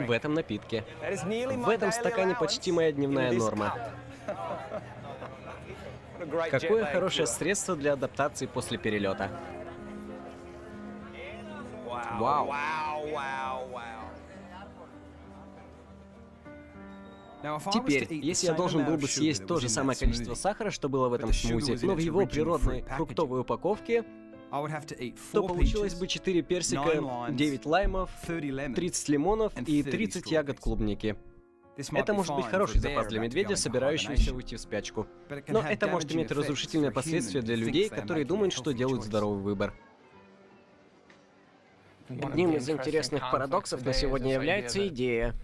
Speaker 2: В этом напитке. В этом стакане почти моя дневная норма. Какое хорошее средство для адаптации после перелета. Вау. Теперь, если я должен был бы съесть то же самое количество сахара, что было в этом смузи, но в его природной фруктовой упаковке, то получилось бы 4 персика, 9 лаймов, 30 лимонов и 30 ягод клубники. Это может быть хороший запас для медведя, собирающегося уйти в спячку. Но это может иметь разрушительные последствия для людей, которые думают, что делают здоровый выбор. Одним из интересных парадоксов на сегодня является идея,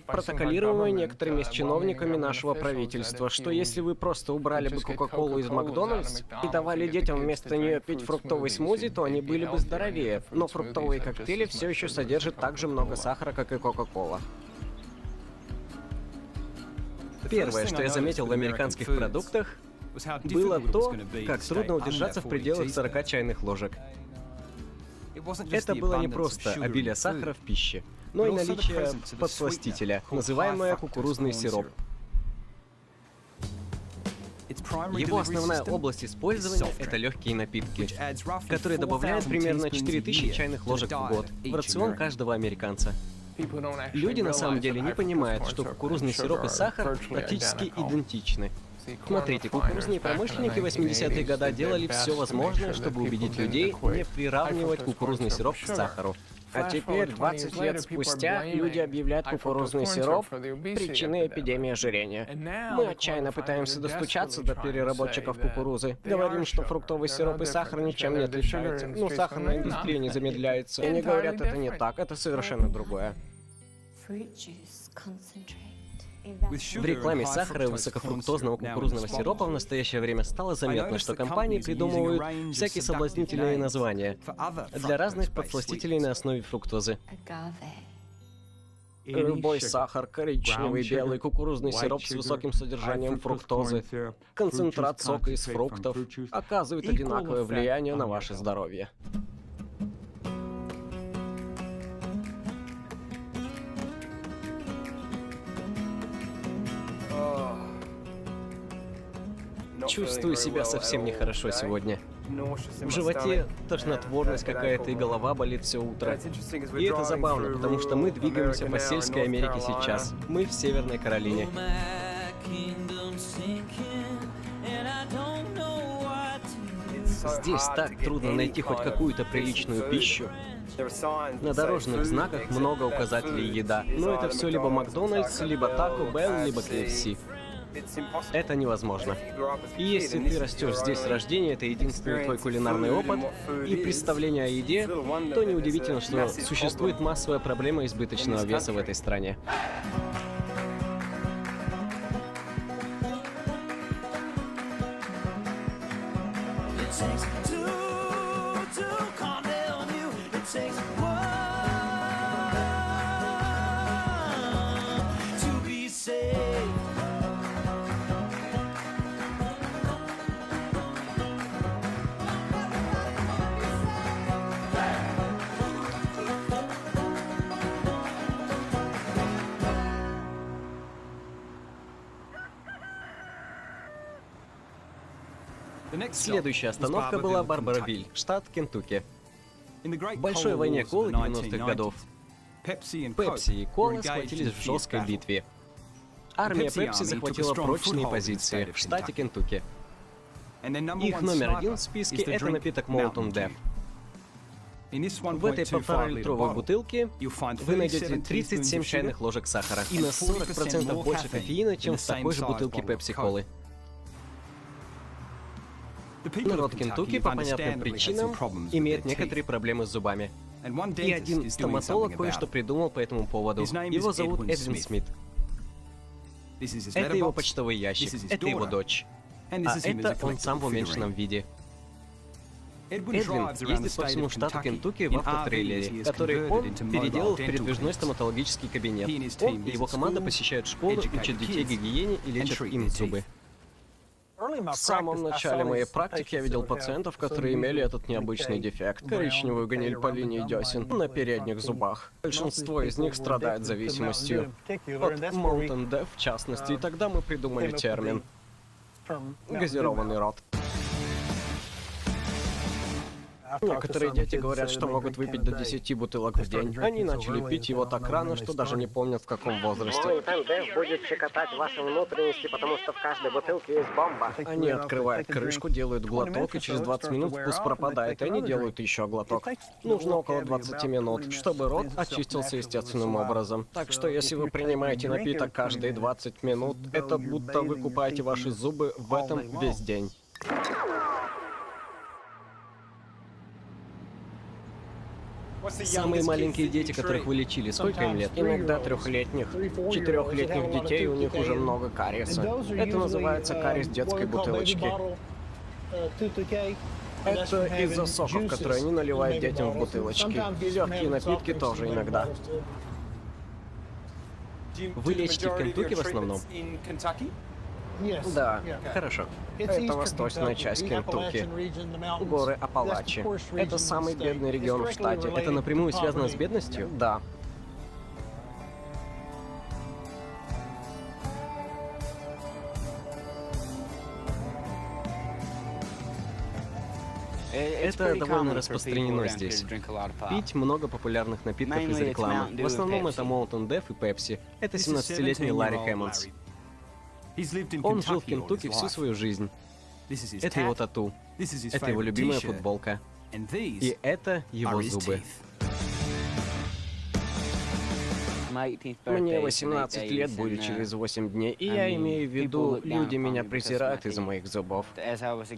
Speaker 2: протоколируемая некоторыми из чиновниками нашего правительства, что если вы просто убрали бы Кока-Колу из Макдональдс и давали детям вместо нее пить фруктовый смузи, то они были бы здоровее. Но фруктовые коктейли все еще содержат так же много сахара, как и Кока-Кола. Первое, что я заметил в американских продуктах, было то, как трудно удержаться в пределах 40 чайных ложек. Это было не просто обилие сахара в пище, но и наличие подсластителя, называемое кукурузный сироп. Его основная область использования — это легкие напитки, которые добавляют примерно 4000 чайных ложек в год в рацион каждого американца. Люди на самом деле не понимают, что кукурузный сироп и сахар практически идентичны. Смотрите, кукурузные промышленники в 80-е годы делали все возможное, чтобы убедить людей не приравнивать кукурузный сироп к сахару. А теперь, 20 лет спустя, люди объявляют кукурузный сироп причиной эпидемии ожирения. Мы отчаянно пытаемся достучаться до переработчиков кукурузы. Говорим, что фруктовый сироп и сахар ничем не отличаются. Но сахарная индустрия не замедляется. И они говорят, это не так, это совершенно другое. В рекламе сахара и высокофруктозного кукурузного сиропа в настоящее время стало заметно, что компании придумывают всякие соблазнительные названия для разных подсластителей на основе фруктозы. Любой сахар, коричневый, белый, кукурузный сироп с высоким содержанием фруктозы, концентрат сока из фруктов оказывает одинаковое влияние на ваше здоровье. Чувствую себя совсем нехорошо сегодня. В животе тошнотворность какая-то, и голова болит все утро. И это забавно, потому что мы двигаемся по сельской Америке сейчас. Мы в Северной Каролине. Здесь так трудно найти хоть какую-то приличную пищу. На дорожных знаках много указателей «Еда», но это все либо Макдональдс, либо Taco Bell, либо KFC. Это невозможно. И если ты растешь здесь с рождения, это единственный твой кулинарный опыт и представление о еде, то неудивительно, что существует массовая проблема избыточного веса в этой стране. Следующая остановка была Барбаравиль, штат Кентукки. В большой войне колы 90-х годов Пепси и кола схватились в жесткой битве. Армия Пепси захватила прочные позиции в штате Кентукки. Их номер один в списке — это напиток Mountain Dew. В этой 1,5-литровой бутылке вы найдете 37 чайных ложек сахара и на 40% больше кофеина, чем в такой же бутылке Пепси-колы. Народ Кентукки по понятным причинам имеет некоторые проблемы с зубами. И один стоматолог кое-что придумал по этому поводу. Его зовут Эдвин Смит. Это его почтовый ящик, это его дочь. А это он сам в уменьшенном виде. Эдвин ездит по всему штату Кентукки в автотрейлере, который он переделал в передвижной стоматологический кабинет. Он и его команда посещают школы, учат детей гигиене и лечат им зубы. В самом начале моей практики я видел пациентов, которые имели этот необычный дефект — коричневую гниль по линии десен на передних зубах. Большинство из них страдает зависимостью от Mountain Dew в частности, и тогда мы придумали термин «газированный рот». Некоторые дети говорят, что могут выпить до 10 бутылок в день. Они начали пить его так рано, что даже не помнят, в каком возрасте.
Speaker 4: Mountain Dew будет щекотать ваши внутренности, потому что в каждой бутылке есть бомба.
Speaker 2: Они открывают крышку, делают глоток, и через 20 минут вкус пропадает, и они делают еще глоток. Нужно около 20 минут, чтобы рот очистился естественным образом. Так что если вы принимаете напиток каждые 20 минут, это будто вы купаете ваши зубы в этом весь день. Самые маленькие дети, которых вы лечили, сколько им лет? Иногда 3-летних. 4-летних детей, у них уже много кариеса. Это называется кариес детской бутылочки. Это из-за соков, которые они наливают детям в бутылочки. И легкие напитки тоже иногда. Вы лечите в Кентукки в основном? Да, хорошо. Это восточная часть Кентукки. Горы Апалачи. Это самый бедный регион в штате. Это напрямую связано с бедностью? Да. Это довольно распространено здесь. Пить много популярных напитков из рекламы. В основном это Mountain Dew и Pepsi. Это 17-летний Ларри Хэммондс. Он жил в Кентукки всю свою жизнь. Это его тату. Это его любимая футболка. И это его зубы. Мне 18 лет будет через 8 дней, и я имею в виду, люди меня презирают из-за моих зубов.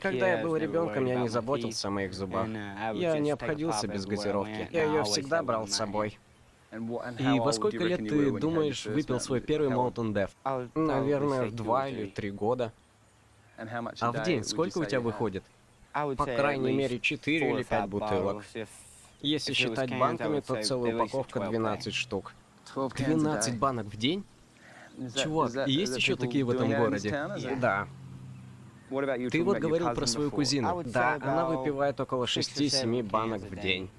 Speaker 2: Когда я был ребенком, я не заботился о моих зубах. Я не обходился без газировки. Я ее всегда брал с собой. И во сколько лет ты думаешь выпил свой первый Mountain Dew?
Speaker 1: Наверное, в 2 или 3 года.
Speaker 2: А в день сколько у тебя выходит?
Speaker 1: По крайней мере, 4 или 5 бутылок. Если считать банками, то целая упаковка 12 штук.
Speaker 2: 12 банок в день? Чувак, есть еще такие в этом городе?
Speaker 1: Да.
Speaker 2: Ты вот говорил про свою кузину.
Speaker 1: Да, она выпивает около 6-7 банок в день.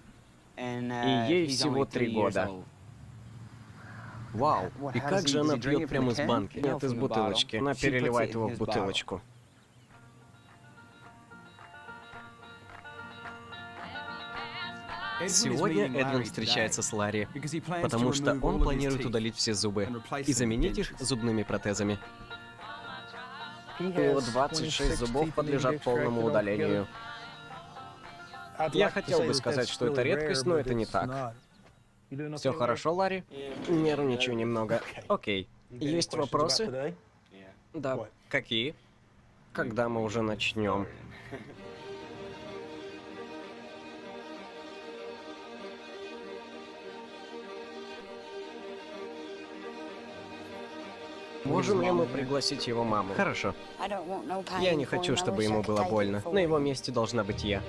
Speaker 1: И ей всего 3 года.
Speaker 2: Вау, и как же она пьет прямо из банки?
Speaker 1: Нет, из бутылочки. Она переливает его в бутылочку.
Speaker 2: Сегодня Эдвин встречается с Ларри, потому что он планирует удалить все зубы и заменить их зубными протезами.
Speaker 1: Его 26 зубов подлежат полному удалению. Я хотел бы сказать, что это редкость, но это не так. Все хорошо, Ларри? Нервничаю немного. Окей. Есть вопросы? Да.
Speaker 2: Какие?
Speaker 1: Когда мы уже начнем? Можем ли мы пригласить его маму?
Speaker 2: Хорошо.
Speaker 1: Я не хочу, чтобы ему было больно. На его месте должна быть я.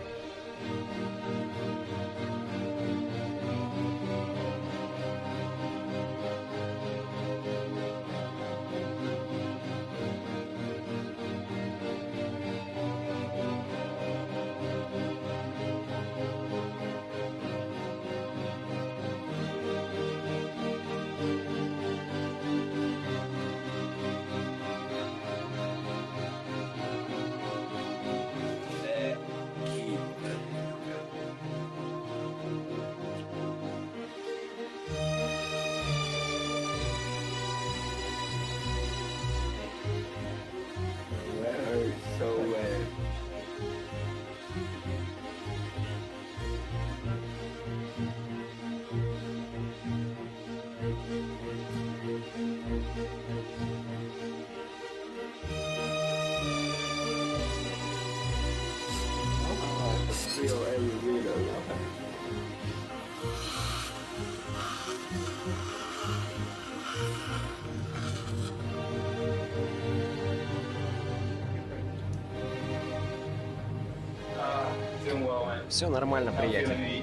Speaker 1: Все нормально, приятель.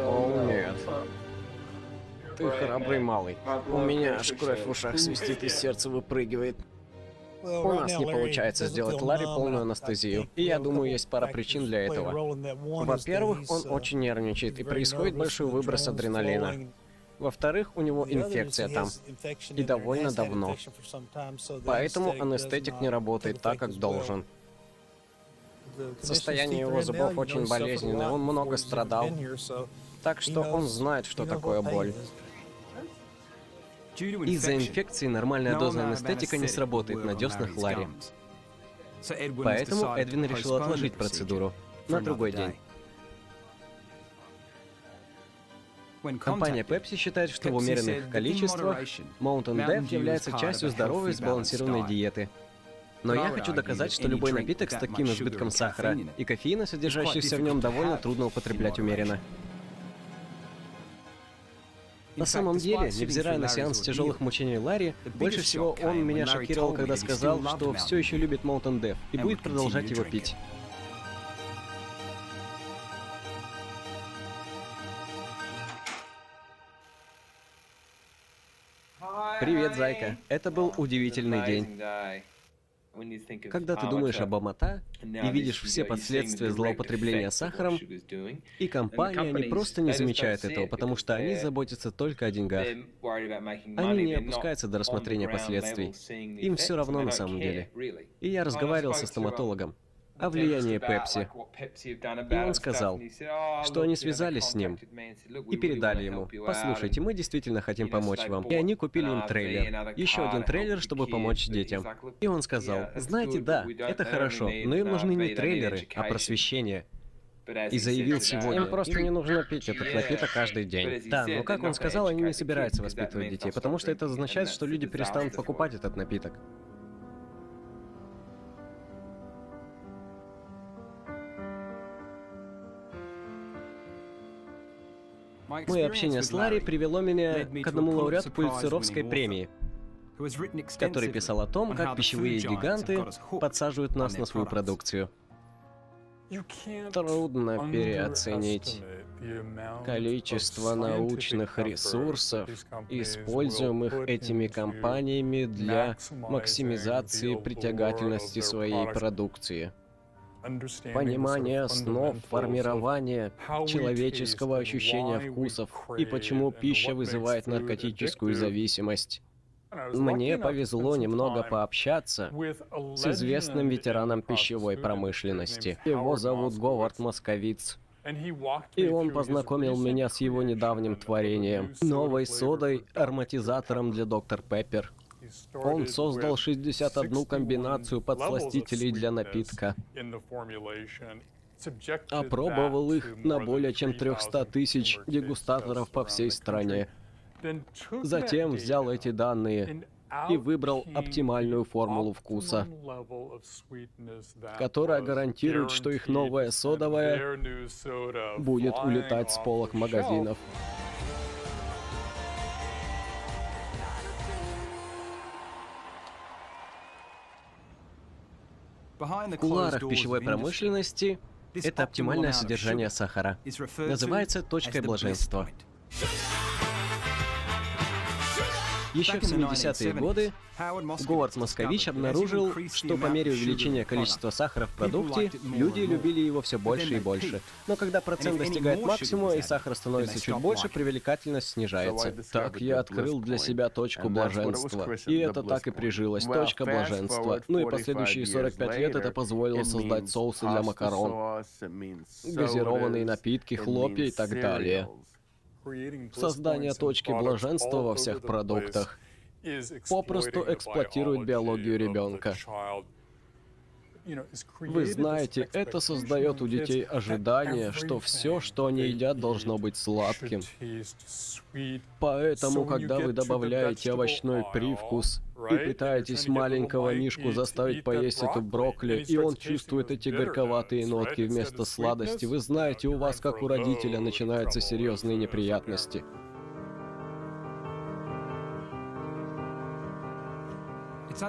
Speaker 1: О, нет. Ты храбрый малый. У меня аж кровь в ушах свистит и сердце выпрыгивает. У нас не получается сделать Ларри полную анестезию. И я думаю, есть пара причин для этого. Во-первых, он очень нервничает, и происходит большой выброс адреналина. Во-вторых, у него инфекция там. И довольно давно. Поэтому анестетик не работает так, как должен. Состояние его зубов очень болезненное, он много страдал. Так что он знает, что такое боль.
Speaker 2: Из-за инфекции нормальная доза анестетика не сработает на деснах Ларри. Поэтому Эдвин решил отложить процедуру на другой день. Компания Pepsi считает, что в умеренных количествах Mountain Dew является частью здоровой сбалансированной диеты. Но я хочу доказать, что любой напиток с таким избытком сахара и кофеина, содержащихся в нем, довольно трудно употреблять умеренно. На самом деле, невзирая на сеанс тяжелых мучений Ларри, больше всего он меня шокировал, когда сказал, что все еще любит Mountain Dew и будет продолжать его пить. Привет, зайка. Это был удивительный день. Когда ты думаешь об Амата и видишь все последствия злоупотребления сахаром, и компания не просто не замечает этого, потому что они заботятся только о деньгах. Они не опускаются до рассмотрения последствий. Им все равно на самом деле. И я разговаривал со стоматологом о влиянии Пепси. И он сказал, что они связались с ним и передали ему: послушайте, мы действительно хотим помочь вам. И они купили им трейлер. Еще один трейлер, чтобы помочь детям. И он сказал: знаете, да, это хорошо, но им нужны не трейлеры, а просвещение. И заявил сегодня:
Speaker 1: Им просто не нужно пить этот напиток каждый день.
Speaker 2: да, но как он сказал, они не собираются воспитывать детей, потому что это означает, что люди перестанут покупать этот напиток. Мое общение с Ларри привело меня к одному лауреату Пулитцеровской премии, который писал о том, как пищевые гиганты подсаживают нас на свою продукцию. Трудно переоценить количество научных ресурсов, используемых этими компаниями для максимизации притягательности своей продукции. Понимание основ формирования человеческого ощущения вкусов и почему пища вызывает наркотическую зависимость. Мне повезло немного пообщаться с известным ветераном пищевой промышленности. Его зовут Говард Московиц. И он познакомил меня с его недавним творением — новой содой, ароматизатором для Доктор Пеппер. Он создал 61 комбинацию подсластителей для напитка. Опробовал их на более чем 300 тысяч дегустаторов по всей стране. Затем взял эти данные и выбрал оптимальную формулу вкуса, которая гарантирует, что их новая содовая будет улетать с полок магазинов. В кулуарах пищевой промышленности это оптимальное содержание сахара. Называется точкой блаженства. Еще в 70-е годы Говард Москович обнаружил, что по мере увеличения количества сахара в продукте, люди любили его все больше и больше. Но когда процент достигает максимума и сахара становится чуть больше, привлекательность снижается. Так я открыл для себя точку блаженства. И это так и прижилось. Точка блаженства. Ну и последующие 45 лет это позволило создать соусы для макарон, газированные напитки, хлопья и так далее. Создание точки блаженства во всех продуктах попросту эксплуатирует биологию ребенка. Вы знаете, это создает у детей ожидание, что все, что они едят, должно быть сладким. Поэтому, когда вы добавляете овощной привкус и пытаетесь маленького мишку заставить поесть эту брокколи, и он чувствует эти горьковатые нотки вместо сладости, вы знаете, у вас, как у родителя, начинаются серьезные неприятности.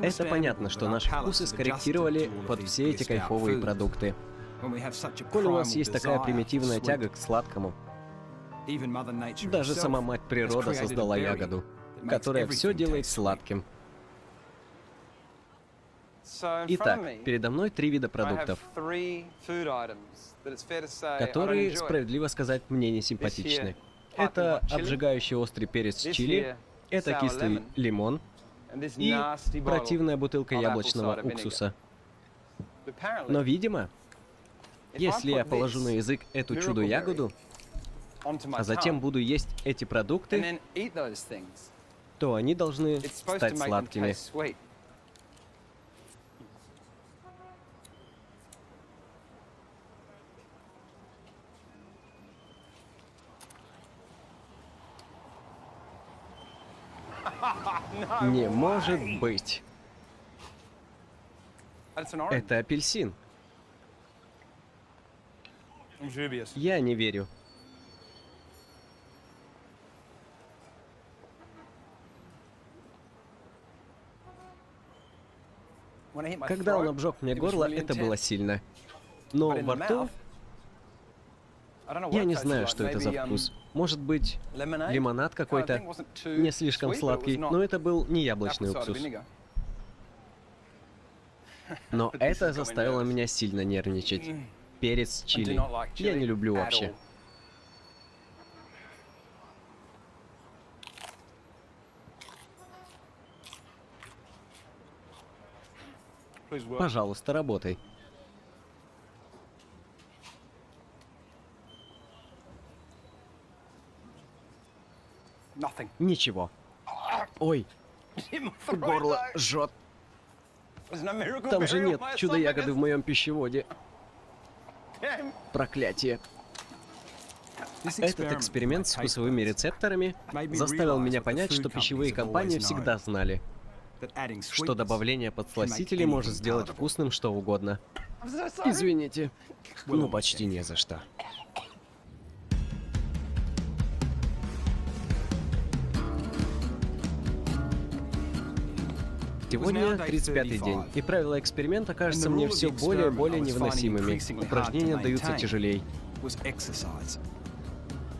Speaker 2: Это понятно, что наши вкусы скорректировали под все эти кайфовые продукты. Коль у нас есть такая примитивная тяга к сладкому, даже сама мать природа создала ягоду, которая все делает сладким. Итак, передо мной 3 вида продуктов, которые, справедливо сказать, мне не симпатичны. Это обжигающий острый перец чили, это кислый лимон и противная бутылка яблочного уксуса. Но, видимо, если я положу на язык эту чудо-ягоду, а затем буду есть эти продукты, то они должны стать сладкими. Не может быть. Это апельсин. Я не верю. Когда он обжег мне горло, это было сильно. Но во рту... Я не знаю, что это за вкус. Может быть, лимонад какой-то, не слишком сладкий, но это был не яблочный уксус. Но это заставило меня сильно нервничать. Перец чили. Я не люблю вообще. Пожалуйста, работай. Ничего. Ой, горло жжет. Там же нет чудо-ягоды в моем пищеводе. Проклятие. Этот эксперимент с вкусовыми рецепторами заставил меня понять, что пищевые компании всегда знали, что добавление подсластителей может сделать вкусным что угодно. Извините. Ну, почти не за что. Сегодня 35-й день, и правила эксперимента кажутся мне все более и более невыносимыми. Упражнения даются тяжелее.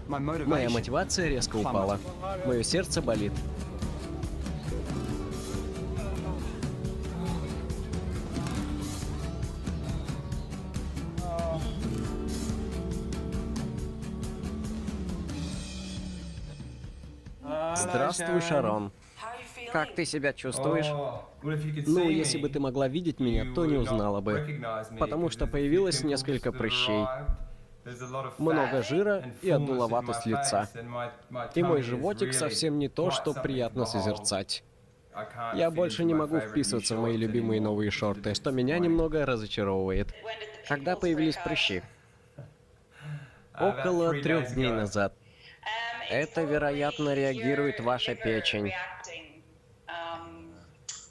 Speaker 2: Моя мотивация резко упала. Мое сердце болит. Здравствуй, Шарон. Как ты себя чувствуешь? Ну, если бы ты могла видеть меня, то не узнала бы. Потому что появилось несколько прыщей. Много жира и одуловатость лица. И мой животик совсем не то, что приятно созерцать. Я больше не могу вписываться в мои любимые новые шорты, что меня немного разочаровывает. Когда появились прыщи? Около 3 дней назад. Это, вероятно, реагирует ваша печень.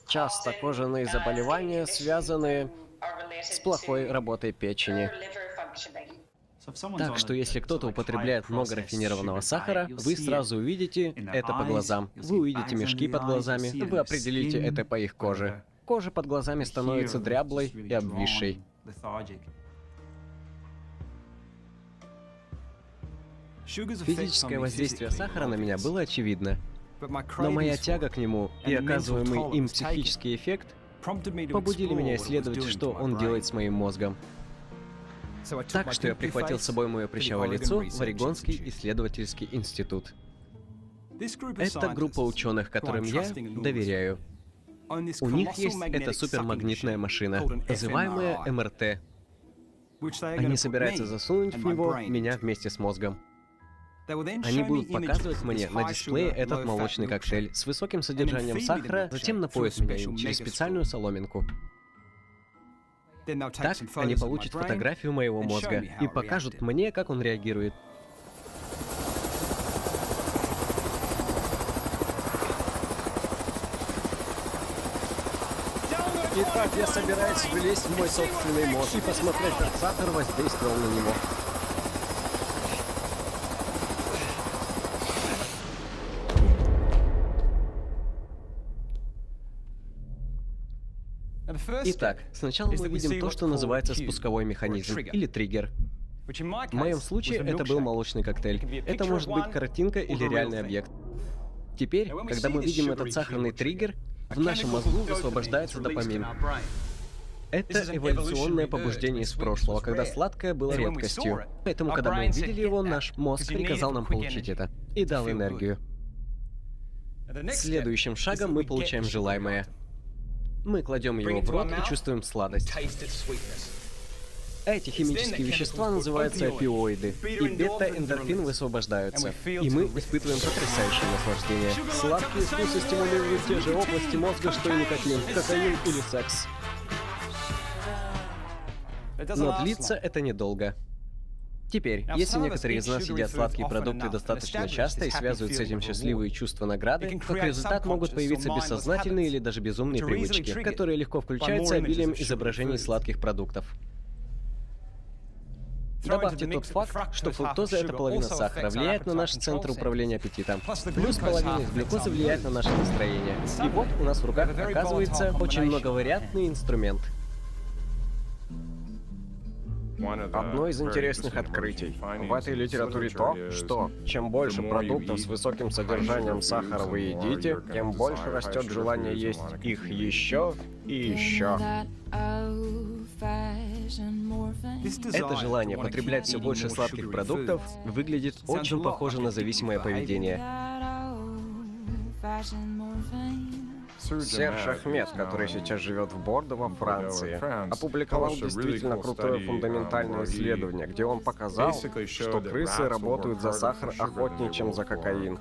Speaker 2: Часто кожаные заболевания связаны с плохой работой печени. Так что если кто-то употребляет много рафинированного сахара, вы сразу увидите это по глазам. Вы увидите мешки под глазами, вы определите это по их коже. Кожа под глазами становится дряблой и обвисшей. Физическое воздействие сахара на меня было очевидно. Но моя тяга к нему и оказываемый им психический эффект побудили меня исследовать, что он делает с моим мозгом. Так что я прихватил с собой мое прыщавое лицо в Орегонский исследовательский институт. Это группа ученых, которым я доверяю. У них есть эта супермагнитная машина, называемая МРТ. Они собираются засунуть в него меня вместе с мозгом. Они будут показывать мне на дисплее этот молочный коктейль с высоким содержанием сахара, затем напоят меня им через специальную соломинку. Так они получат фотографию моего мозга и покажут мне, как он реагирует. Итак, я собираюсь влезть в мой собственный мозг и посмотреть, как сахар воздействовал на него. Итак, сначала мы видим то, что называется спусковой механизм, или триггер. В моем случае это был молочный коктейль. Это может быть картинка или реальный объект. Теперь, когда мы видим этот сахарный триггер, в нашем мозгу высвобождается допамин. Это эволюционное побуждение из прошлого, когда сладкое было редкостью. Поэтому, когда мы увидели его, наш мозг приказал нам получить это и дал энергию. Следующим шагом мы получаем желаемое. Мы кладем его в рот и чувствуем сладость. Эти химические вещества называются опиоиды, и бета-эндорфин высвобождаются, и мы испытываем потрясающее наслаждение. Сладкие вкусы стимулируют те же области мозга, что и никотин, кокаин или секс. Но длится это недолго. Теперь, если некоторые из нас едят сладкие продукты достаточно часто и связывают с этим счастливые чувства награды, как результат могут появиться бессознательные или даже безумные привычки, которые легко включаются обилием изображений сладких продуктов. Добавьте тот факт, что фруктоза — это половина сахара, влияет на наш центр управления аппетитом. Плюс половина из глюкозы влияет на наше настроение. И вот у нас в руках оказывается очень многовариантный инструмент. Одно из интересных открытий в этой литературе то, что чем больше продуктов с высоким содержанием сахара вы едите, тем больше растет желание есть их еще и еще. Это желание потреблять все больше сладких продуктов выглядит очень похоже на зависимое поведение. Серж Ахмед, который сейчас живет в Бордо во Франции, опубликовал действительно крутое фундаментальное исследование, где он показал, что крысы работают за сахар охотнее, чем за кокаин.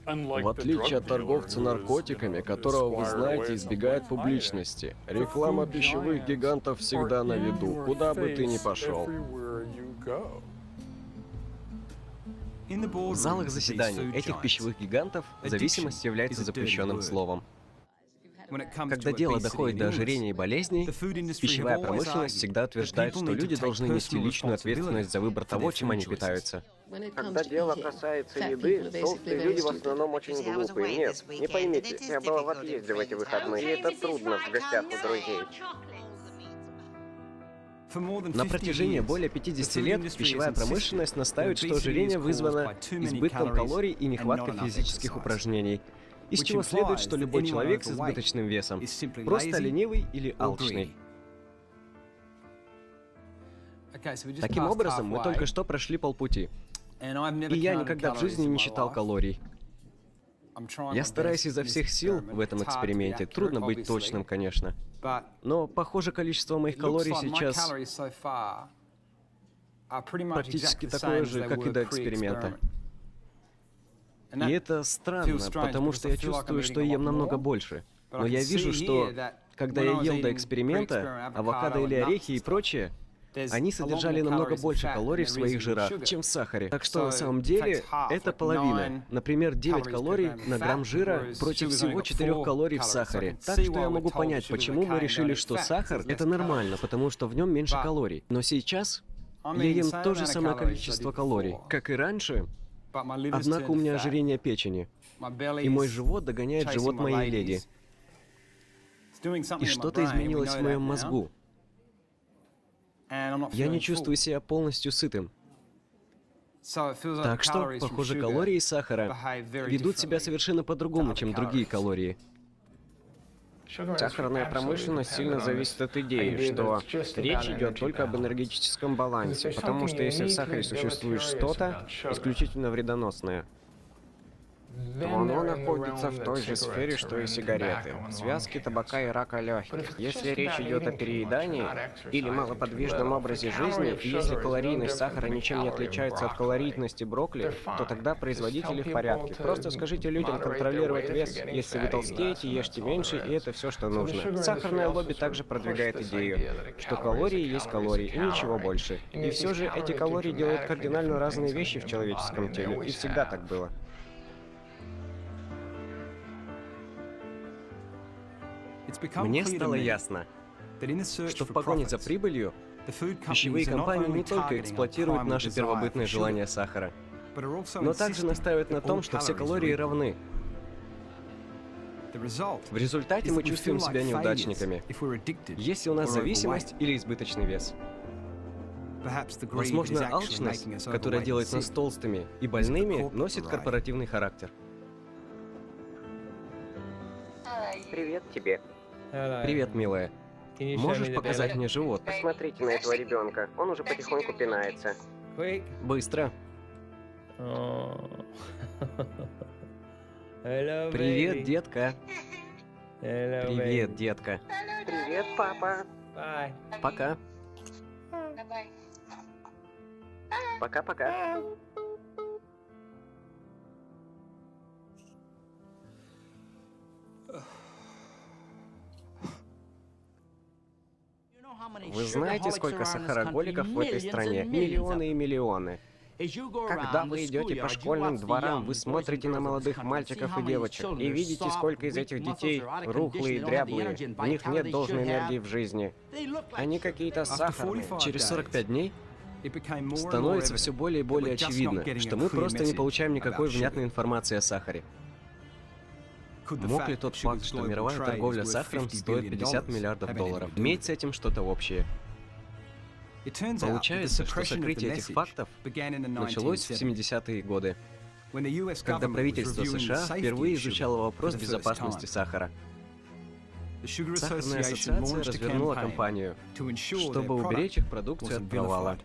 Speaker 2: В отличие от торговца наркотиками, которого, вы знаете, избегает публичности, реклама пищевых гигантов всегда на виду, куда бы ты ни пошел. В залах заседаний этих пищевых гигантов зависимость является запрещенным словом. Когда дело доходит до ожирения и болезней, пищевая промышленность всегда утверждает, что люди должны нести личную ответственность за выбор того, чем они питаются.
Speaker 4: Когда дело касается еды, толстые люди в основном очень глупые. Нет, не поймите, я была в отъезде в эти выходные, и это трудно в гостях у друзей.
Speaker 2: На протяжении более 50 лет пищевая промышленность настаивает, что ожирение вызвано избытком калорий и нехваткой физических упражнений, из чего следует, что любой человек с избыточным весом просто ленивый или алчный. Таким образом, мы только что прошли полпути. И я никогда в жизни не считал калорий. Я стараюсь изо всех сил в этом эксперименте. Трудно быть точным, конечно. Но, похоже, количество моих калорий сейчас практически такое же, как и до эксперимента. И это странно, потому что я чувствую, что ем намного больше. Но я вижу, что, когда я ел до эксперимента, авокадо или орехи и прочее, они содержали намного больше калорий в своих жирах, чем в сахаре. Так что на самом деле это половина. Например, 9 калорий на грамм жира против всего 4 калорий в сахаре. Так что я могу понять, почему мы решили, что сахар — это нормально, потому что в нем меньше калорий. Но сейчас я ем то же самое количество калорий, как и раньше, однако у меня ожирение печени, и мой живот догоняет живот моей леди. И что-то изменилось в моем мозгу. Я не чувствую себя полностью сытым. Так что, похоже, калории сахара ведут себя совершенно по-другому, чем другие калории.
Speaker 1: Сахарная промышленность сильно зависит от идеи, что речь идет только об энергетическом балансе, потому что если в сахаре существует что-то исключительно вредоносное, то оно находится в той же сфере, что и сигареты, связки табака и рака легких. Если речь идет о переедании или малоподвижном образе жизни, и если калорийность сахара ничем не отличается от калорийности брокколи, то тогда производители в порядке. Просто скажите людям контролировать вес. Если вы толстеете, ешьте меньше, и это все, что нужно. Сахарное лобби также продвигает идею, что калории есть калории, и ничего больше. И все же эти калории делают кардинально разные вещи в человеческом теле, и всегда так было.
Speaker 2: Мне стало ясно, что в погоне за прибылью пищевые компании не только эксплуатируют наше первобытное желание сахара, но также настаивают на том, что все калории равны. В результате мы чувствуем себя неудачниками, если у нас зависимость или избыточный вес. Возможно, алчность, которая делает нас толстыми и больными, носит корпоративный характер.
Speaker 4: Привет тебе.
Speaker 2: Привет, милая. Можешь показать мне живот?
Speaker 4: Посмотрите на этого ребенка. Он уже потихоньку пинается.
Speaker 2: Быстро. Привет, детка. Привет, детка.
Speaker 4: Привет, папа.
Speaker 2: Пока.
Speaker 4: Пока-пока.
Speaker 1: Вы знаете, сколько сахароголиков в этой стране? Миллионы и миллионы. Когда вы идете по школьным дворам, вы смотрите на молодых мальчиков и девочек и видите, сколько из этих детей рухлые и дряблые. В них нет должной энергии в жизни. Они какие-то сахарные.
Speaker 2: Через 45 дней становится все более и более очевидно, что мы просто не получаем никакой внятной информации о сахаре. Мог ли тот факт, что мировая торговля сахаром стоит 50 миллиардов долларов, иметь с этим что-то общее? Получается, что сокрытие этих фактов началось в 70-е годы, когда правительство США впервые изучало вопрос безопасности сахара. Сахарная ассоциация развернула кампанию, чтобы уберечь их продукцию от провала.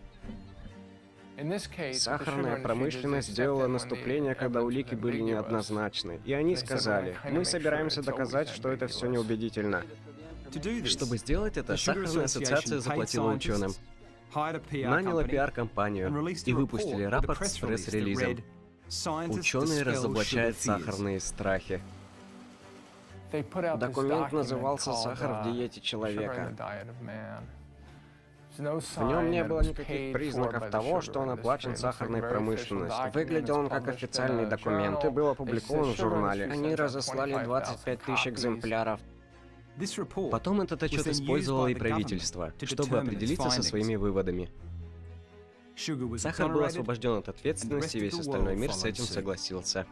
Speaker 1: Сахарная промышленность сделала наступление, когда улики были неоднозначны. И они сказали, мы собираемся доказать, что это все неубедительно.
Speaker 2: Чтобы сделать это, Сахарная ассоциация заплатила ученым, наняла пиар-компанию и выпустили рапорт с пресс-релизом. Ученые разоблачают сахарные страхи.
Speaker 1: Документ назывался «Сахар в диете человека». В нем не было никаких признаков того, что он оплачен сахарной промышленностью. Выглядел он как официальный документ и был опубликован в журнале. Они разослали 25 тысяч экземпляров.
Speaker 2: Потом этот отчет использовало и правительство, чтобы определиться со своими выводами. Сахар был освобожден от ответственности, и весь остальной мир с этим согласился.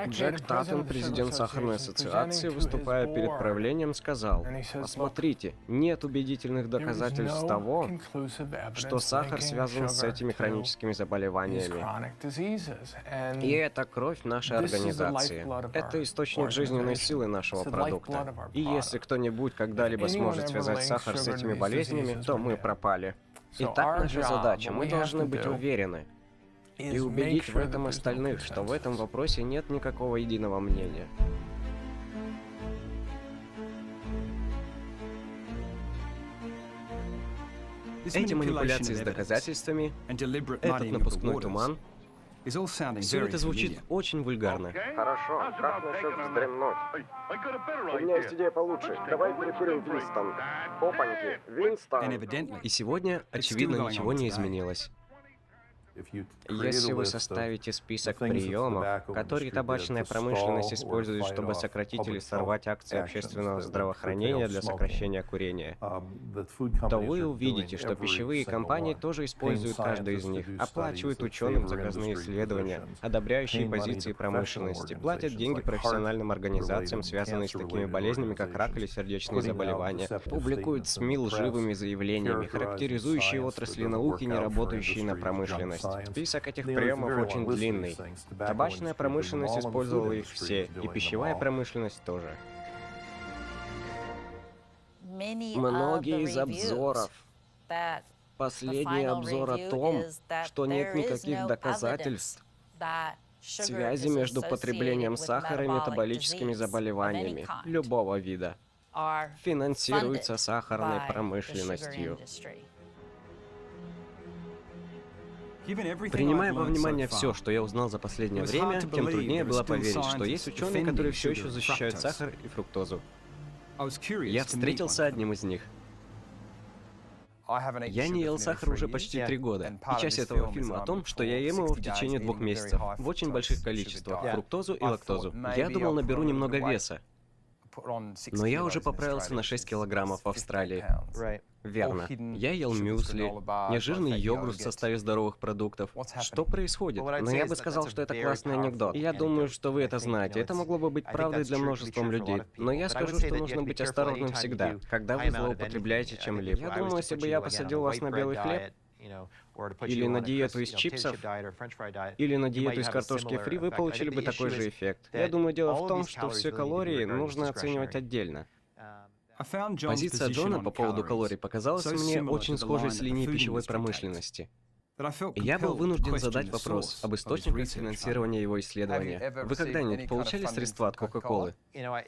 Speaker 2: Джек Таттон, президент Сахарной ассоциации, выступая перед правлением, сказал: «Посмотрите, нет убедительных доказательств того, что сахар связан с этими хроническими заболеваниями. И это кровь нашей организации. Это источник жизненной силы нашего продукта. И если кто-нибудь когда-либо сможет связать сахар с этими болезнями, то мы пропали. Итак, наша задача, мы должны быть уверены и убедить в этом остальных, что в этом вопросе нет никакого единого мнения». Эти манипуляции с доказательствами, этот напускной туман, все это звучит очень вульгарно.
Speaker 4: Хорошо, как насчет вздремнуть? У меня есть идея получше. Давай перекурим Винстон. Опаньки, Винстон.
Speaker 2: И сегодня, очевидно, ничего не изменилось. Если вы составите список приемов, которые табачная промышленность использует, чтобы сократить или сорвать акции общественного здравоохранения для сокращения курения, то вы увидите, что пищевые компании тоже используют каждый из них, оплачивают ученым заказные исследования, одобряющие позиции промышленности, платят деньги профессиональным организациям, связанным с такими болезнями, как рак или сердечные заболевания, публикуют СМИ лживыми заявлениями, характеризующие отрасли науки, не работающие на промышленность. Список этих приемов очень длинный. Табачная промышленность использовала их все, и пищевая промышленность тоже. Многие из обзоров. Последний обзор о том, что нет никаких доказательств связи между потреблением сахара и метаболическими заболеваниями любого вида, финансируется сахарной промышленностью. Принимая во внимание все, что я узнал за последнее время, тем труднее было поверить, что есть ученые, которые все еще защищают сахар и фруктозу. Я встретился одним из них. Я не ел сахар уже почти 3 года, и часть этого фильма о том, что я ем его в течение 2 месяцев, в очень больших количествах, фруктозу и лактозу. Я думал, наберу немного веса, но я уже поправился на 6 килограммов в Австралии. Верно. Я ел мюсли, нежирный йогурт в составе здоровых продуктов. Что происходит? Но я бы сказал, что это классный анекдот. И я думаю, что вы это знаете. Это могло бы быть правдой для множества людей. Но я скажу, что нужно быть осторожным всегда, когда вы злоупотребляете чем-либо. Я думаю, если бы я посадил вас на белый хлеб, или на диету из чипсов, или на диету из картошки фри, вы получили бы такой же эффект. Я думаю, дело в том, что все калории нужно оценивать отдельно. Позиция Джона по поводу калорий показалась мне очень схожей с линией пищевой промышленности. И я был вынужден задать вопрос об источниках финансирования его исследования. Вы когда-нибудь получали средства от Кока-Колы?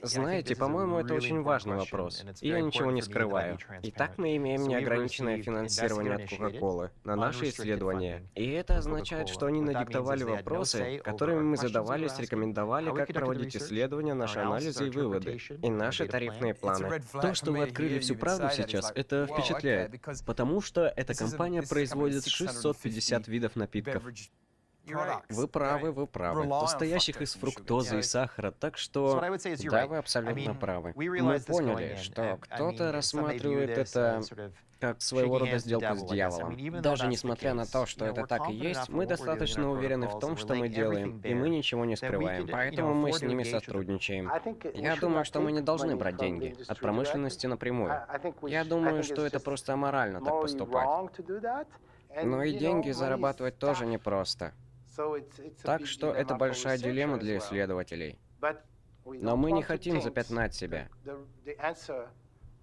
Speaker 2: Знаете, по-моему, это очень важный вопрос, и я ничего не скрываю. Итак, мы имеем неограниченное финансирование от Кока-Колы на наши исследования. И это означает, что они надиктовали вопросы, которыми мы задавались, рекомендовали, как проводить исследования, наши анализы и выводы, и наши тарифные планы. То, что вы открыли всю правду сейчас, это впечатляет, потому что эта компания производит 650 видов напитков. Вы правы, состоящих из фруктозы и сахара, так что... Да, вы абсолютно правы. Мы поняли, что кто-то рассматривает это как своего рода сделку с дьяволом. Даже несмотря на то, что это так и есть, мы достаточно уверены в том, что мы делаем, и мы ничего не скрываем, поэтому мы с ними сотрудничаем. Я думаю, что мы не должны брать деньги от промышленности напрямую. Я думаю, что это просто аморально так поступать. Но и деньги зарабатывать тоже непросто. Так что это большая дилемма для исследователей. Но мы не хотим запятнать себя.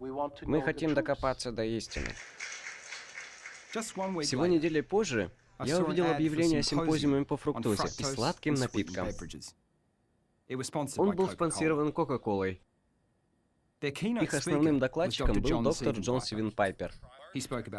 Speaker 2: Мы хотим докопаться до истины. Всего неделей позже я увидел объявление о симпозиуме по фруктозе и сладким напиткам. Он был спонсирован Кока-Колой. Их основным докладчиком был доктор Джон Сивин Пайпер.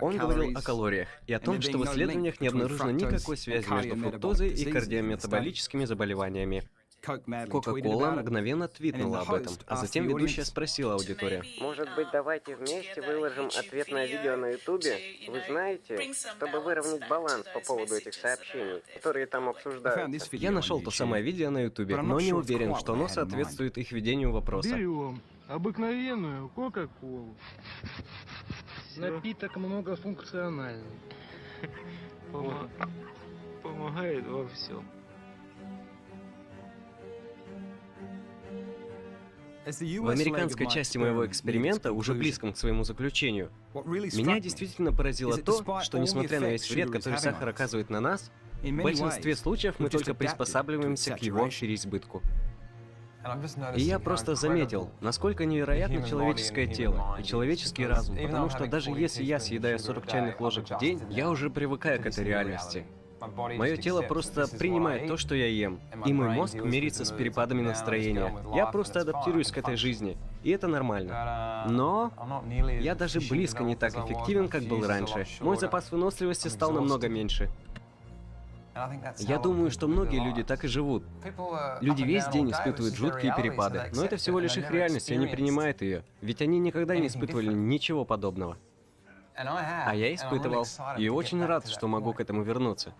Speaker 2: Он говорил о калориях и о том, что в исследованиях не обнаружено никакой связи между фруктозой и кардиометаболическими заболеваниями. Кока-кола мгновенно твитнула об этом, а затем ведущая спросила аудиторию:
Speaker 4: может быть, давайте вместе выложим ответное видео на Ютубе? Вы знаете, чтобы выровнять баланс по поводу этих сообщений, которые там обсуждаются.
Speaker 2: Я нашел то самое видео на Ютубе, но не уверен, что оно соответствует их ведению вопроса.
Speaker 5: Берем обыкновенную Кока-колу. Напиток многофункциональный. Помогает во всем.
Speaker 2: В американской части моего эксперимента, уже близком к своему заключению, меня действительно поразило то, что, несмотря на весь вред, который сахар оказывает на нас, в большинстве случаев мы только приспосабливаемся к его переизбытку. И я просто заметил, насколько невероятно человеческое тело и человеческий разум, потому что даже если я съедаю 40 чайных ложек в день, я уже привыкаю к этой реальности. Мое тело просто принимает то, что я ем, и мой мозг мирится с перепадами настроения. Я просто адаптируюсь к этой жизни, и это нормально. Но я даже близко не так эффективен, как был раньше. Мой запас выносливости стал намного меньше. Я думаю, что многие люди так и живут. Люди весь день испытывают жуткие перепады, но это всего лишь их реальность, и они принимают ее. Ведь они никогда не испытывали ничего подобного. А я испытывал, и очень рад, что могу к этому вернуться.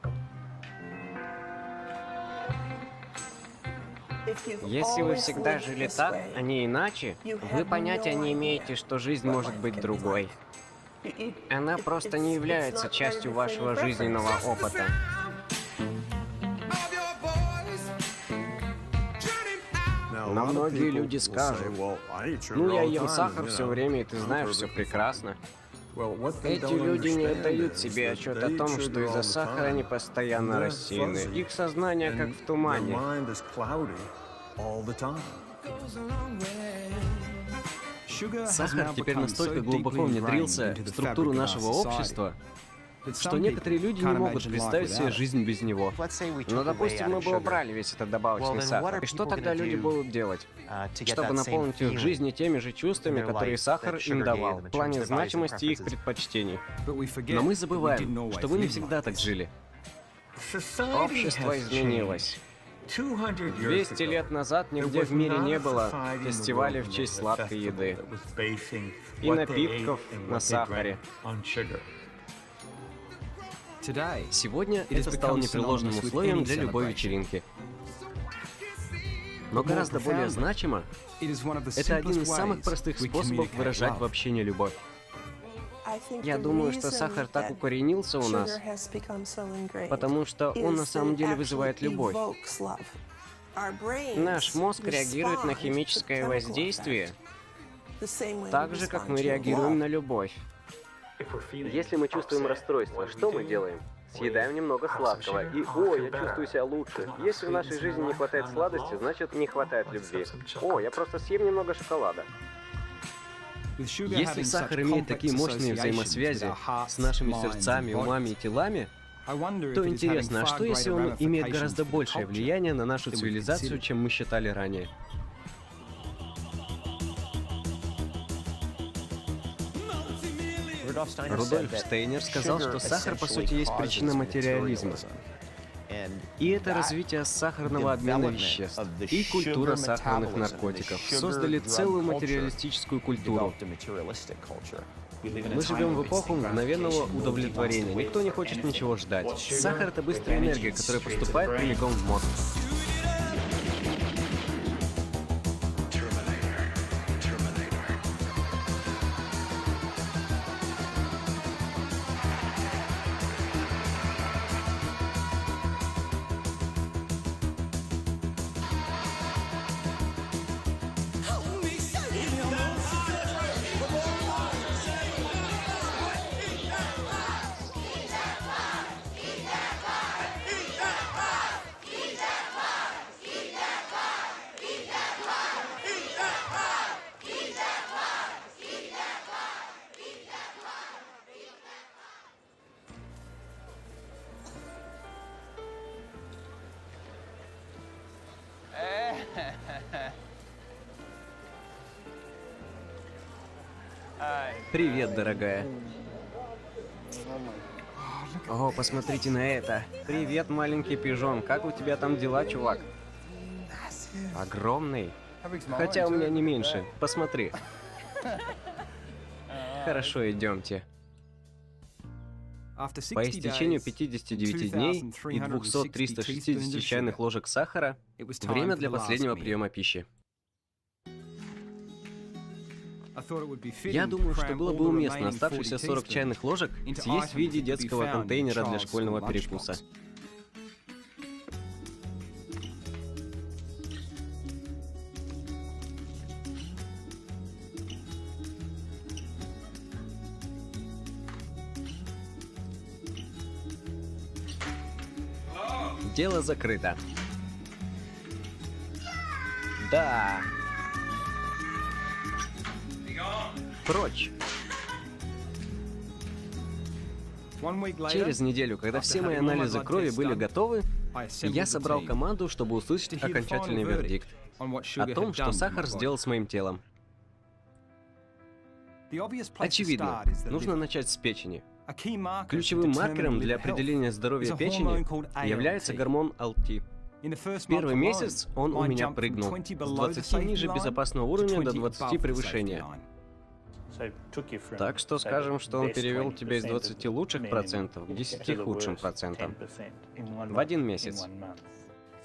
Speaker 4: Если вы всегда жили так, а не иначе, вы понятия не имеете, что жизнь может быть другой. Она просто не является частью вашего жизненного опыта. Но многие люди скажут: ну я ем сахар все время, и ты знаешь, все прекрасно. Эти люди не отдают себе отчет о том, что из-за сахара они постоянно рассеяны. Их сознание как в тумане.
Speaker 2: Сахар теперь настолько глубоко внедрился в структуру нашего общества, что некоторые люди не могут представить себе жизнь без него.
Speaker 4: Но, допустим, мы бы убрали весь этот добавочный сахар. И что тогда люди будут делать, чтобы наполнить их жизнь теми же чувствами, которые сахар им давал, в плане значимости их предпочтений?
Speaker 2: Но мы забываем, что вы не всегда так жили.
Speaker 4: Общество изменилось. 200 лет назад нигде в мире не было фестиваля в честь сладкой еды и напитков на сахаре.
Speaker 2: Сегодня это стало непреложным условием для любой вечеринки. Но гораздо более значимо, это один из самых простых способов выражать в общении любовь.
Speaker 4: Я думаю, что сахар так укоренился у нас, потому что он на самом деле вызывает любовь. Наш мозг реагирует на химическое воздействие так же, как мы реагируем на любовь.
Speaker 2: Если мы чувствуем расстройство, что мы делаем? Съедаем немного сладкого, и «О, я чувствую себя лучше».
Speaker 4: Если в нашей жизни не хватает сладости, значит не хватает любви. «О, я просто съем немного шоколада».
Speaker 2: Если сахар имеет такие мощные взаимосвязи с нашими сердцами, умами и телами, то интересно, а что если он имеет гораздо большее влияние на нашу цивилизацию, чем мы считали ранее? Рудольф Штейнер сказал, что сахар, по сути, есть причина материализма. И это развитие сахарного обмена веществ и культура сахарных наркотиков создали целую материалистическую культуру. Мы живем в эпоху мгновенного удовлетворения. Никто не хочет ничего ждать. Сахар — это быстрая энергия, которая поступает прямиком в мозг. Привет, дорогая. О, посмотрите на это. Привет, маленький пижон. Как у тебя там дела, чувак? Огромный. Хотя у меня не меньше. Посмотри. Хорошо, идемте. По истечению 59 дней и 200-360 чайных ложек сахара, время для последнего приема пищи. Я думаю, что было бы уместно оставшиеся 40 чайных ложек съесть в виде детского контейнера для школьного перекуса. Дело закрыто. Да. Прочь. Через неделю, когда все мои анализы крови были готовы, я собрал команду, чтобы услышать окончательный вердикт о том, что сахар сделал с моим телом. Очевидно, нужно начать с печени. Ключевым маркером для определения здоровья печени является гормон ALT. Первый месяц он у меня прыгнул с 20 ниже безопасного уровня до 20 превышения. Так что скажем, что он перевел тебя из 20 лучших процентов к 10 худшим процентам в один месяц.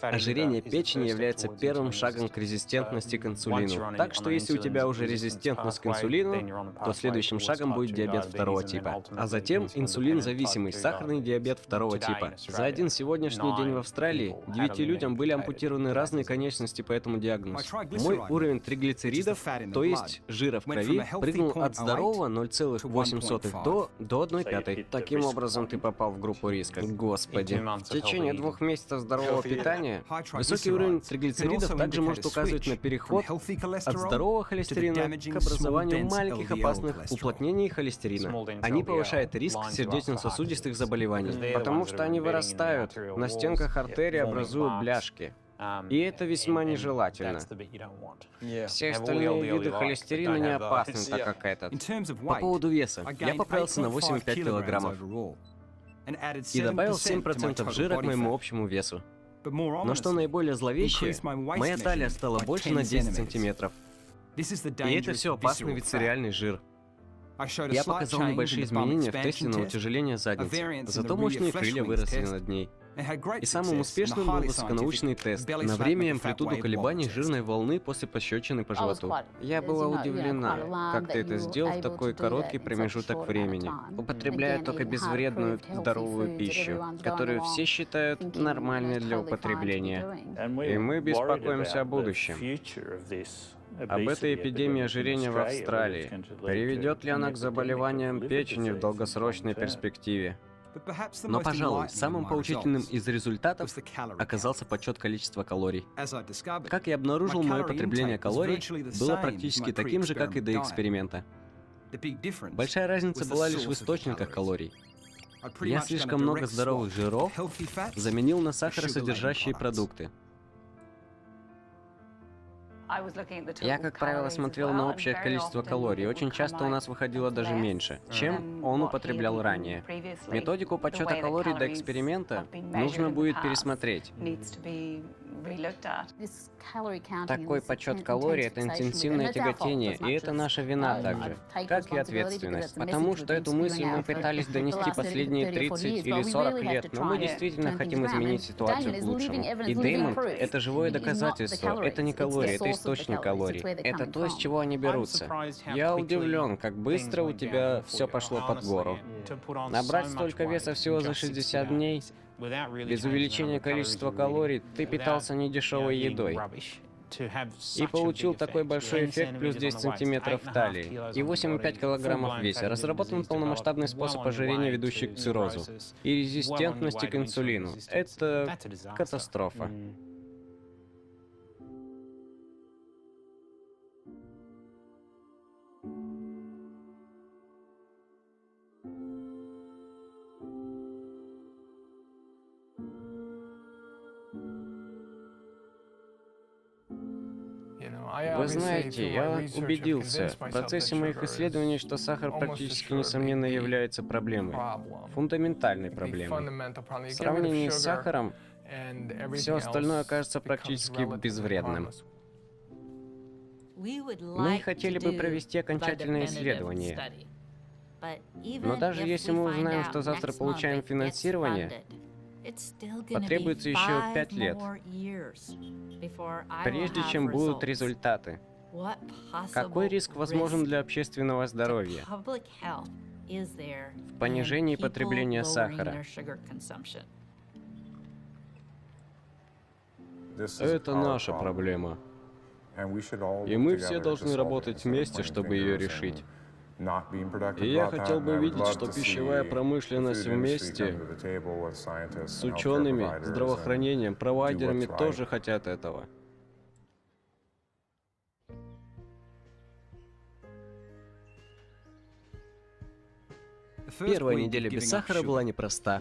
Speaker 2: Ожирение печени является первым шагом к резистентности к инсулину. Так что если у тебя уже резистентность к инсулину, то следующим шагом будет диабет второго типа. А затем инсулин-зависимый сахарный диабет второго типа. За один сегодняшний день в Австралии 9 людям были ампутированы разные конечности по этому диагнозу. Мой уровень триглицеридов, то есть жира в крови, прыгнул от здорового 0,8 до 1,5. Таким образом ты попал в группу риска. Господи. В течение 2 месяцев здорового питания высокий уровень триглицеридов также может указывать на переход от здорового холестерина к образованию маленьких опасных уплотнений холестерина. Они повышают риск сердечно-сосудистых заболеваний, потому что они вырастают, на стенках артерий образуют бляшки. И это весьма нежелательно. Все остальные виды холестерина не опасны, так как этот. По поводу веса. Я поправился на 8,5 килограммов и добавил 7% жира к моему общему весу. Но что наиболее зловещее, моя талия стала больше на 10 сантиметров. И это все опасный вицериальный жир. Я показал небольшие изменения в тесте на утяжеление задницы, зато мощные крылья выросли над ней. И самым успешным был высоконаучный тест на время и амплитуду колебаний жирной волны после пощечины по животу. Я была удивлена, как ты это сделал в такой короткий промежуток времени, употребляя только безвредную, здоровую пищу, которую все считают нормальной для употребления. И мы беспокоимся о будущем. Об этой эпидемии ожирения в Австралии. Приведет ли она к заболеваниям печени в долгосрочной перспективе? Но, пожалуй, самым поучительным из результатов оказался подсчет количества калорий. Как я обнаружил, мое потребление калорий было практически таким же, как и до эксперимента. Большая разница была лишь в источниках калорий. Я слишком много здоровых жиров заменил на сахаросодержащие продукты. Я, как правило, смотрел на общее количество калорий. Очень часто у нас выходило даже меньше, чем он употреблял ранее. Методику подсчета калорий до эксперимента нужно будет пересмотреть. Такой подсчет калорий — это интенсивное тяготение, и это наша вина также, как и ответственность. Потому что эту мысль мы пытались донести последние 30 или 40 лет, но мы действительно хотим изменить ситуацию к лучшему. И Деймонд — это живое доказательство, это не калории, это источник калорий. Это то, с чего они берутся. Я удивлен, как быстро у тебя все пошло под гору. Набрать столько веса всего за 60 дней? Без увеличения количества калорий ты питался недешевой едой. И получил такой большой эффект плюс 10 сантиметров в талии и 8,5 килограммов в весе. Разработан полномасштабный способ ожирения, ведущий к циррозу и резистентности к инсулину. Это катастрофа. Вы знаете, я убедился в процессе моих исследований, что сахар практически несомненно является проблемой, фундаментальной проблемой. В сравнении с сахаром, Все остальное кажется практически безвредным. Мы хотели бы провести окончательное исследование. Но даже если мы узнаем, что завтра получаем финансирование, потребуется еще 5 лет, прежде чем будут результаты. Какой риск возможен для общественного здоровья в понижении потребления сахара? Это наша проблема. И мы все должны работать вместе, чтобы ее решить. И я хотел бы видеть, что пищевая промышленность вместе с учеными, здравоохранением, провайдерами тоже хотят этого. Первая неделя без сахара была непроста.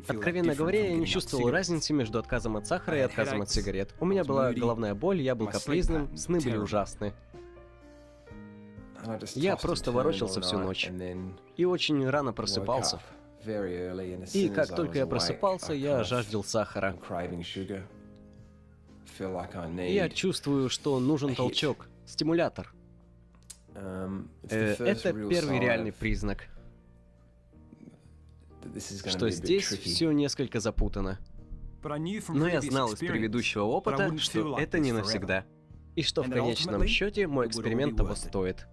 Speaker 2: Откровенно говоря, я не чувствовал разницы между отказом от сахара и отказом от сигарет. У меня была головная боль, я был капризным, сны были ужасны. Я просто ворочался всю ночь. И очень рано просыпался. И как только я просыпался, я жаждел сахара. Я чувствую, что нужен толчок, стимулятор. Это первый реальный признак, что здесь все несколько запутано. Но я знал из предыдущего опыта, что это не навсегда. И что в конечном счете мой эксперимент того стоит.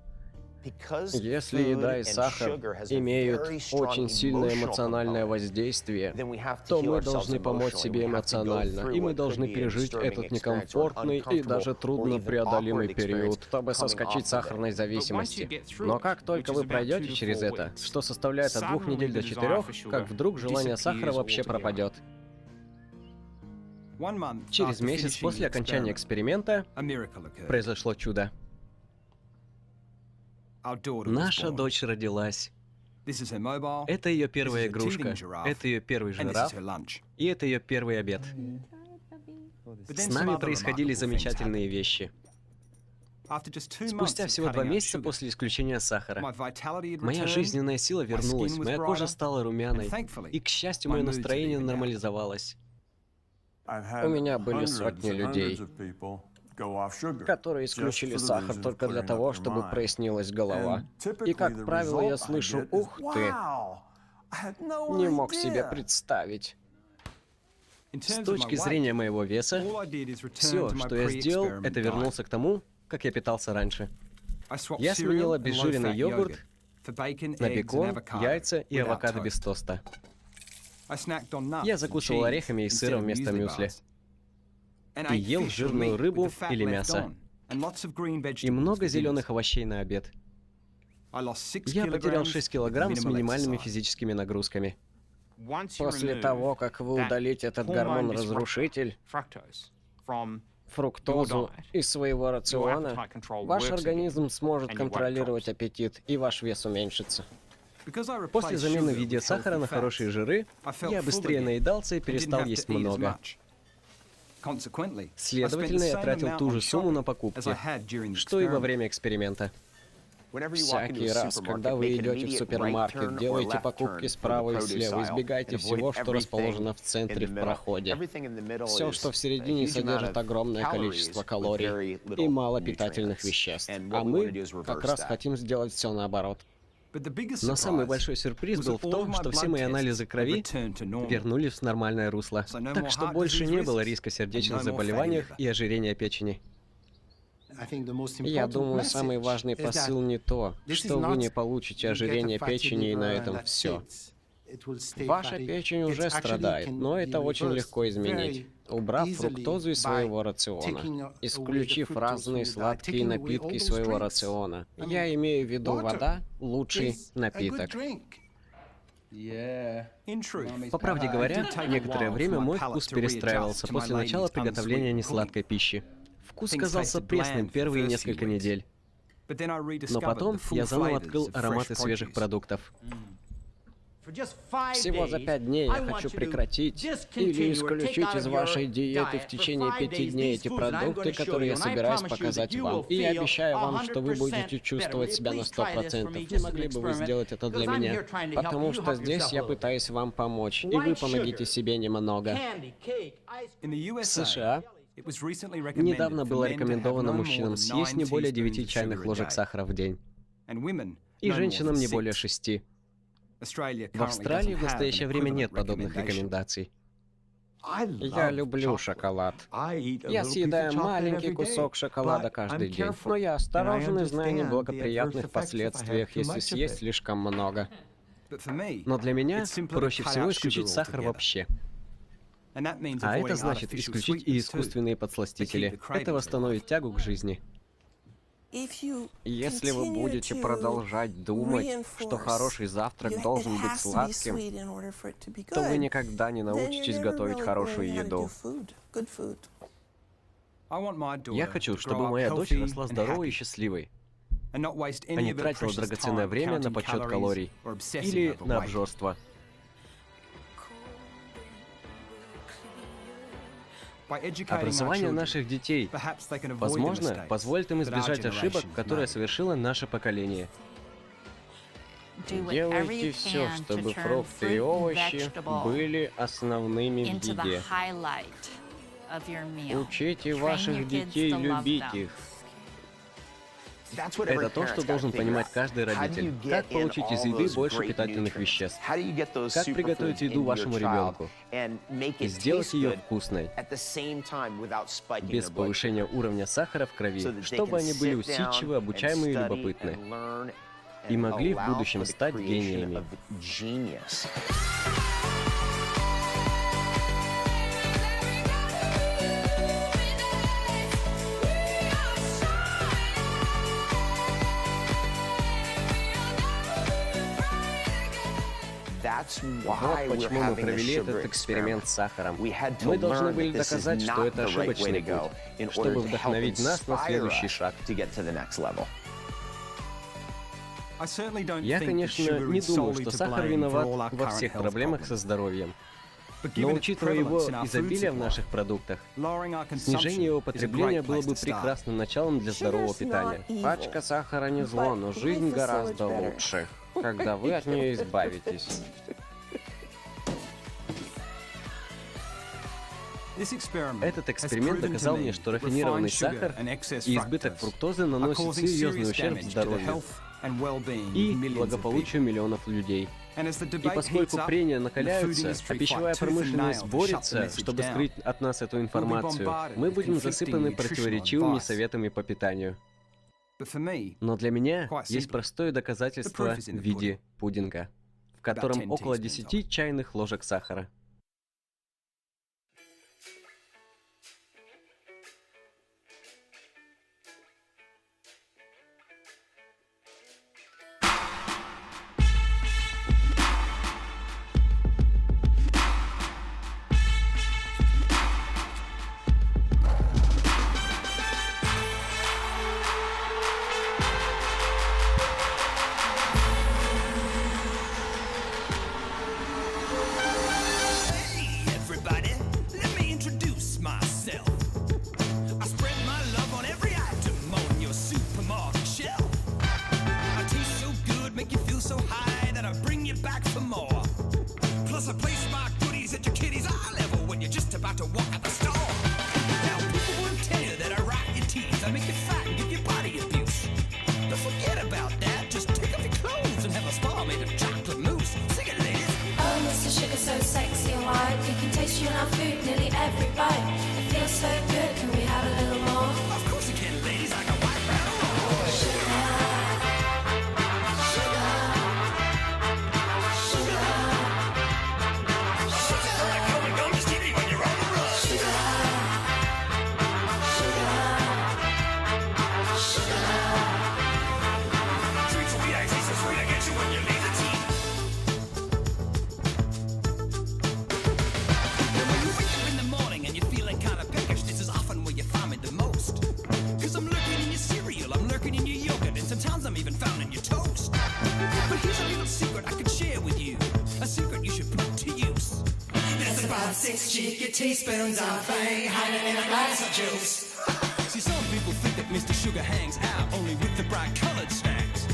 Speaker 2: Если еда и сахар имеют очень сильное эмоциональное воздействие, то мы должны помочь себе эмоционально, и мы должны пережить этот некомфортный и даже труднопреодолимый период, чтобы соскочить с сахарной зависимости. Но как только вы пройдете через это, что составляет от 2 недель до 4, как вдруг желание сахара вообще пропадет. Через месяц после окончания эксперимента произошло чудо. Наша дочь родилась. Это ее первая игрушка, это ее первый жираф, и это ее первый обед. С нами происходили замечательные вещи. Спустя всего 2 месяца после исключения сахара, моя жизненная сила вернулась, моя кожа стала румяной, и, к счастью, мое настроение нормализовалось. У меня были сотни людей, которые исключили сахар только для того, чтобы прояснилась голова. И, как правило, я слышу «Ух ты!» Не мог себе представить. С точки зрения моего веса, все, что я сделал, это вернулся к тому, как я питался раньше. Я сменил обезжиренный йогурт на бекон, яйца и авокадо без тоста. Я закусывал орехами и сыром вместо мюсли. И ел жирную рыбу или мясо. И много зеленых овощей на обед. Я потерял 6 килограмм с минимальными физическими нагрузками. После того, как вы удалите этот гормон-разрушитель, фруктозу, из своего рациона, ваш организм сможет контролировать аппетит, и ваш вес уменьшится. После замены в еде сахара на хорошие жиры, я быстрее наедался и перестал есть много. Следовательно, я тратил ту же сумму на покупки, что и во время эксперимента. Всякий раз, когда вы идете в супермаркет, делаете покупки справа и слева, избегайте всего, что расположено в центре в проходе. Все, что в середине, содержит огромное количество калорий и мало питательных веществ. А мы как раз хотим сделать все наоборот. Но самый большой сюрприз был в том, что все мои анализы крови вернулись в нормальное русло. Так что больше не было риска сердечных заболеваний и ожирения печени. Я думаю, самый важный посыл не то, что вы не получите ожирение печени, и на этом все. Ваша печень уже страдает, но это очень легко изменить, убрав фруктозу из своего рациона, исключив разные сладкие напитки из своего рациона. Я имею в виду вода — лучший напиток. По правде говоря, некоторое время мой вкус перестраивался после начала приготовления несладкой пищи. Вкус казался пресным первые несколько недель. Но потом я заново открыл ароматы свежих продуктов. Всего за 5 дней я хочу прекратить или исключить из вашей диеты в течение 5 дней эти продукты, которые я собираюсь показать вам. И я обещаю вам, что вы будете чувствовать себя на 100%. Не могли бы вы сделать это для меня? Потому что здесь я пытаюсь вам помочь, и вы помогите себе немного. В США недавно было рекомендовано мужчинам съесть не более 9 чайных ложек сахара в день, и женщинам не более 6. В Австралии в настоящее время нет подобных рекомендаций. Я люблю шоколад. Я съедаю маленький кусок шоколада каждый день, но я осторожен и знаю о неблагоприятных последствиях, если съесть слишком много. Но для меня проще всего исключить сахар вообще. А это значит исключить и искусственные подсластители. Это восстановит тягу к жизни. Если вы будете продолжать думать, что хороший завтрак должен быть сладким, то вы никогда не научитесь готовить хорошую еду. Я хочу, чтобы моя дочь росла здоровой и счастливой, а не тратила драгоценное время на подсчет калорий или на обжорство. Образование наших детей, возможно, позволит им избежать ошибок, которые совершило наше поколение. Делайте все, чтобы фрукты и овощи были основными в еде. Учите ваших детей любить их. Это то, что должен понимать каждый родитель. Как получить из еды больше питательных веществ? Как приготовить еду вашему ребенку? И сделать ее вкусной, без повышения уровня сахара в крови, чтобы они были усидчивы, обучаемы и любопытны, и могли в будущем стать гениями. Вот почему мы провели этот эксперимент с сахаром. Мы должны были доказать, что это ошибочный путь, чтобы вдохновить нас на следующий шаг. Я, конечно, не думаю, что сахар виноват во всех проблемах со здоровьем. Но учитывая его изобилие в наших продуктах, снижение его потребления было бы прекрасным началом для здорового питания. Пачка сахара не зло, но жизнь гораздо лучше, когда вы от нее избавитесь. Этот эксперимент доказал мне, что рафинированный сахар и избыток фруктозы наносят серьезный ущерб здоровью и благополучию миллионов людей. И поскольку прения накаляются, а пищевая промышленность борется, чтобы скрыть от нас эту информацию, мы будем засыпаны противоречивыми советами по питанию. Но для меня есть простое доказательство в виде пудинга, в котором около 10 чайных ложек сахара.
Speaker 6: Feeling kind of peckish, this is often where you find me the 6 cheeky teaspoons of fame hiding in a glass of juice. See, some people think that Mr. Sugar hangs out only with the bright-colored snacks.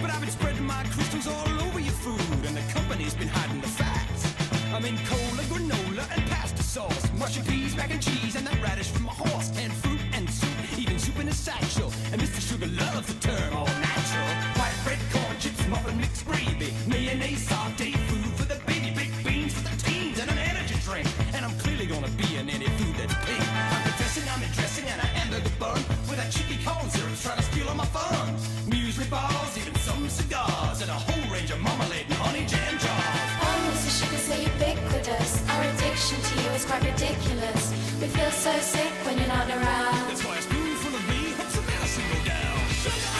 Speaker 6: But I've been spreading my crystals all over your food, and the company's been hiding the facts. I'm in cola, granola, and pasta sauce, mushroom peas, mac and cheese, and that radish from a horse, and fruit and soup, even soup in a satchel. And Mr. Sugar loves the term all natural. White bread, corn chips, muffin, mixed gravy, mayonnaise, saute food for the baby, baked beans for the teens, and an energy drink. And I'm clearly gonna be in any food that's pink. I'm confessing I'm dressing and a hamburger bun with a cheeky corn syrup trying to steal all my fun. Muesli bars, even some cigars, and a whole range of marmalade and honey jam jars.
Speaker 7: Mr. Sugar, so ubiquitous. Our addiction to you is quite ridiculous. We feel so sick when you're not around.
Speaker 6: That's why a spoonful of me helps a medicine go down. Sugar!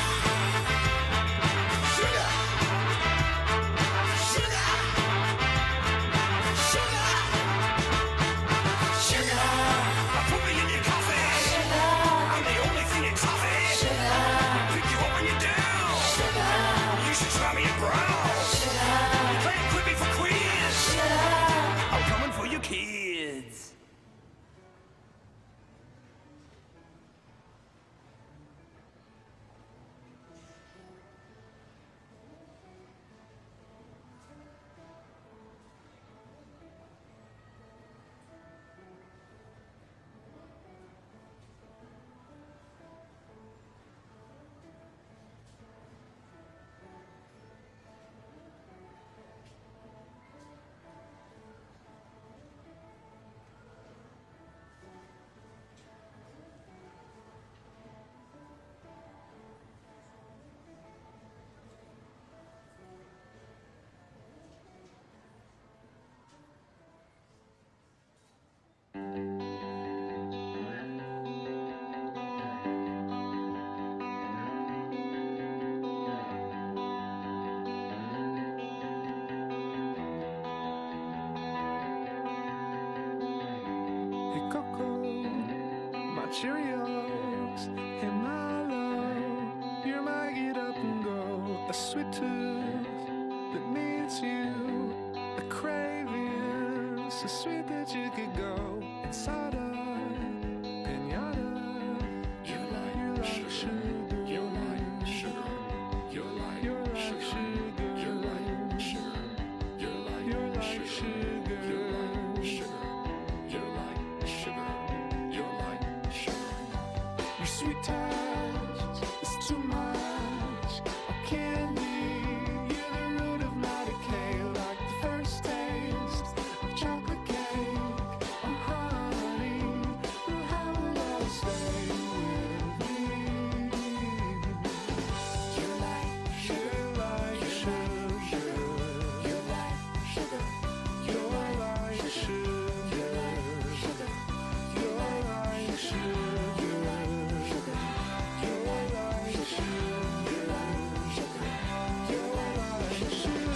Speaker 6: Sugar! Sugar! Sugar! Sugar! I put me in your coffee.
Speaker 7: Sugar!
Speaker 6: I'm the only thing in coffee.
Speaker 7: Sugar!
Speaker 6: Pick you up when you're down.
Speaker 7: Sugar!
Speaker 6: You should try me at Brown.
Speaker 7: Sugar!
Speaker 6: Play it quickly for quiz.
Speaker 7: Sugar!
Speaker 6: I'm coming for you kids.
Speaker 8: Hey Coco, my Cheerios, hey Milo, you're my get up and go, a sweet tooth that needs you, a craving so sweet that you could go inside a pinata. You like sugar, you like sugar, you like sugar, you like sugar, you like sugar, you like sugar. You like sugar, you like sugar. Your sweet touch is too much. I can't leave. You're the root of my decay, like the first taste of chocolate cake or honey. Well, how will I stay with me? You like sugar, you like sugar, you like sugar, you like sugar. You're like sugar, you're like sugar, you're like sugar, you're like sugar, you're like sugar,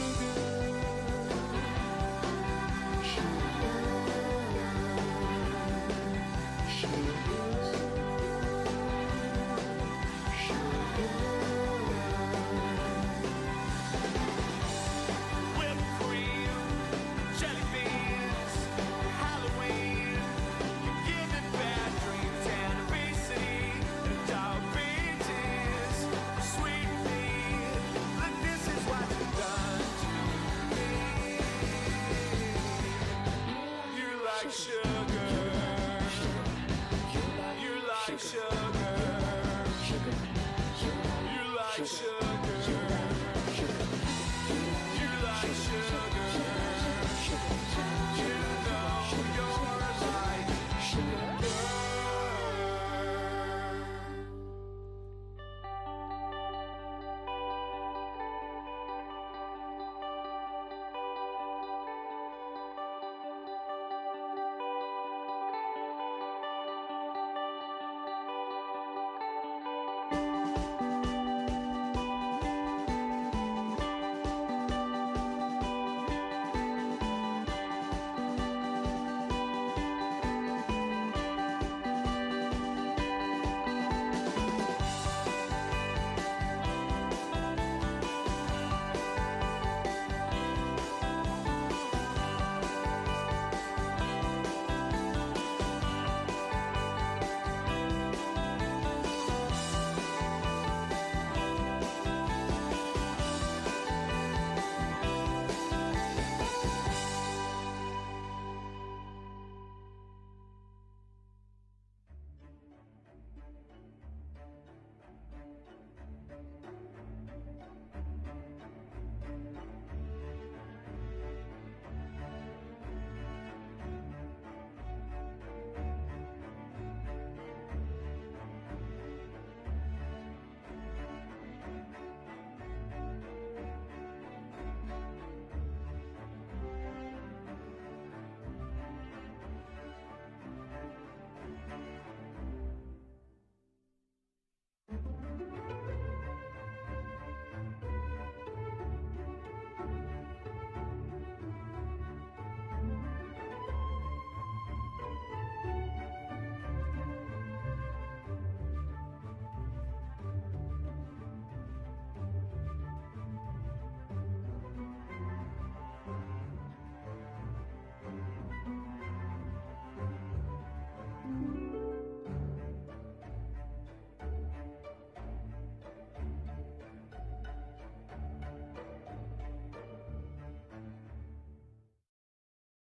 Speaker 6: Whipped cream, jelly beans, Halloween. You give me bad dreams and obesity and diabetes. Sweet me, look, this is what you've done to me. You like sugar.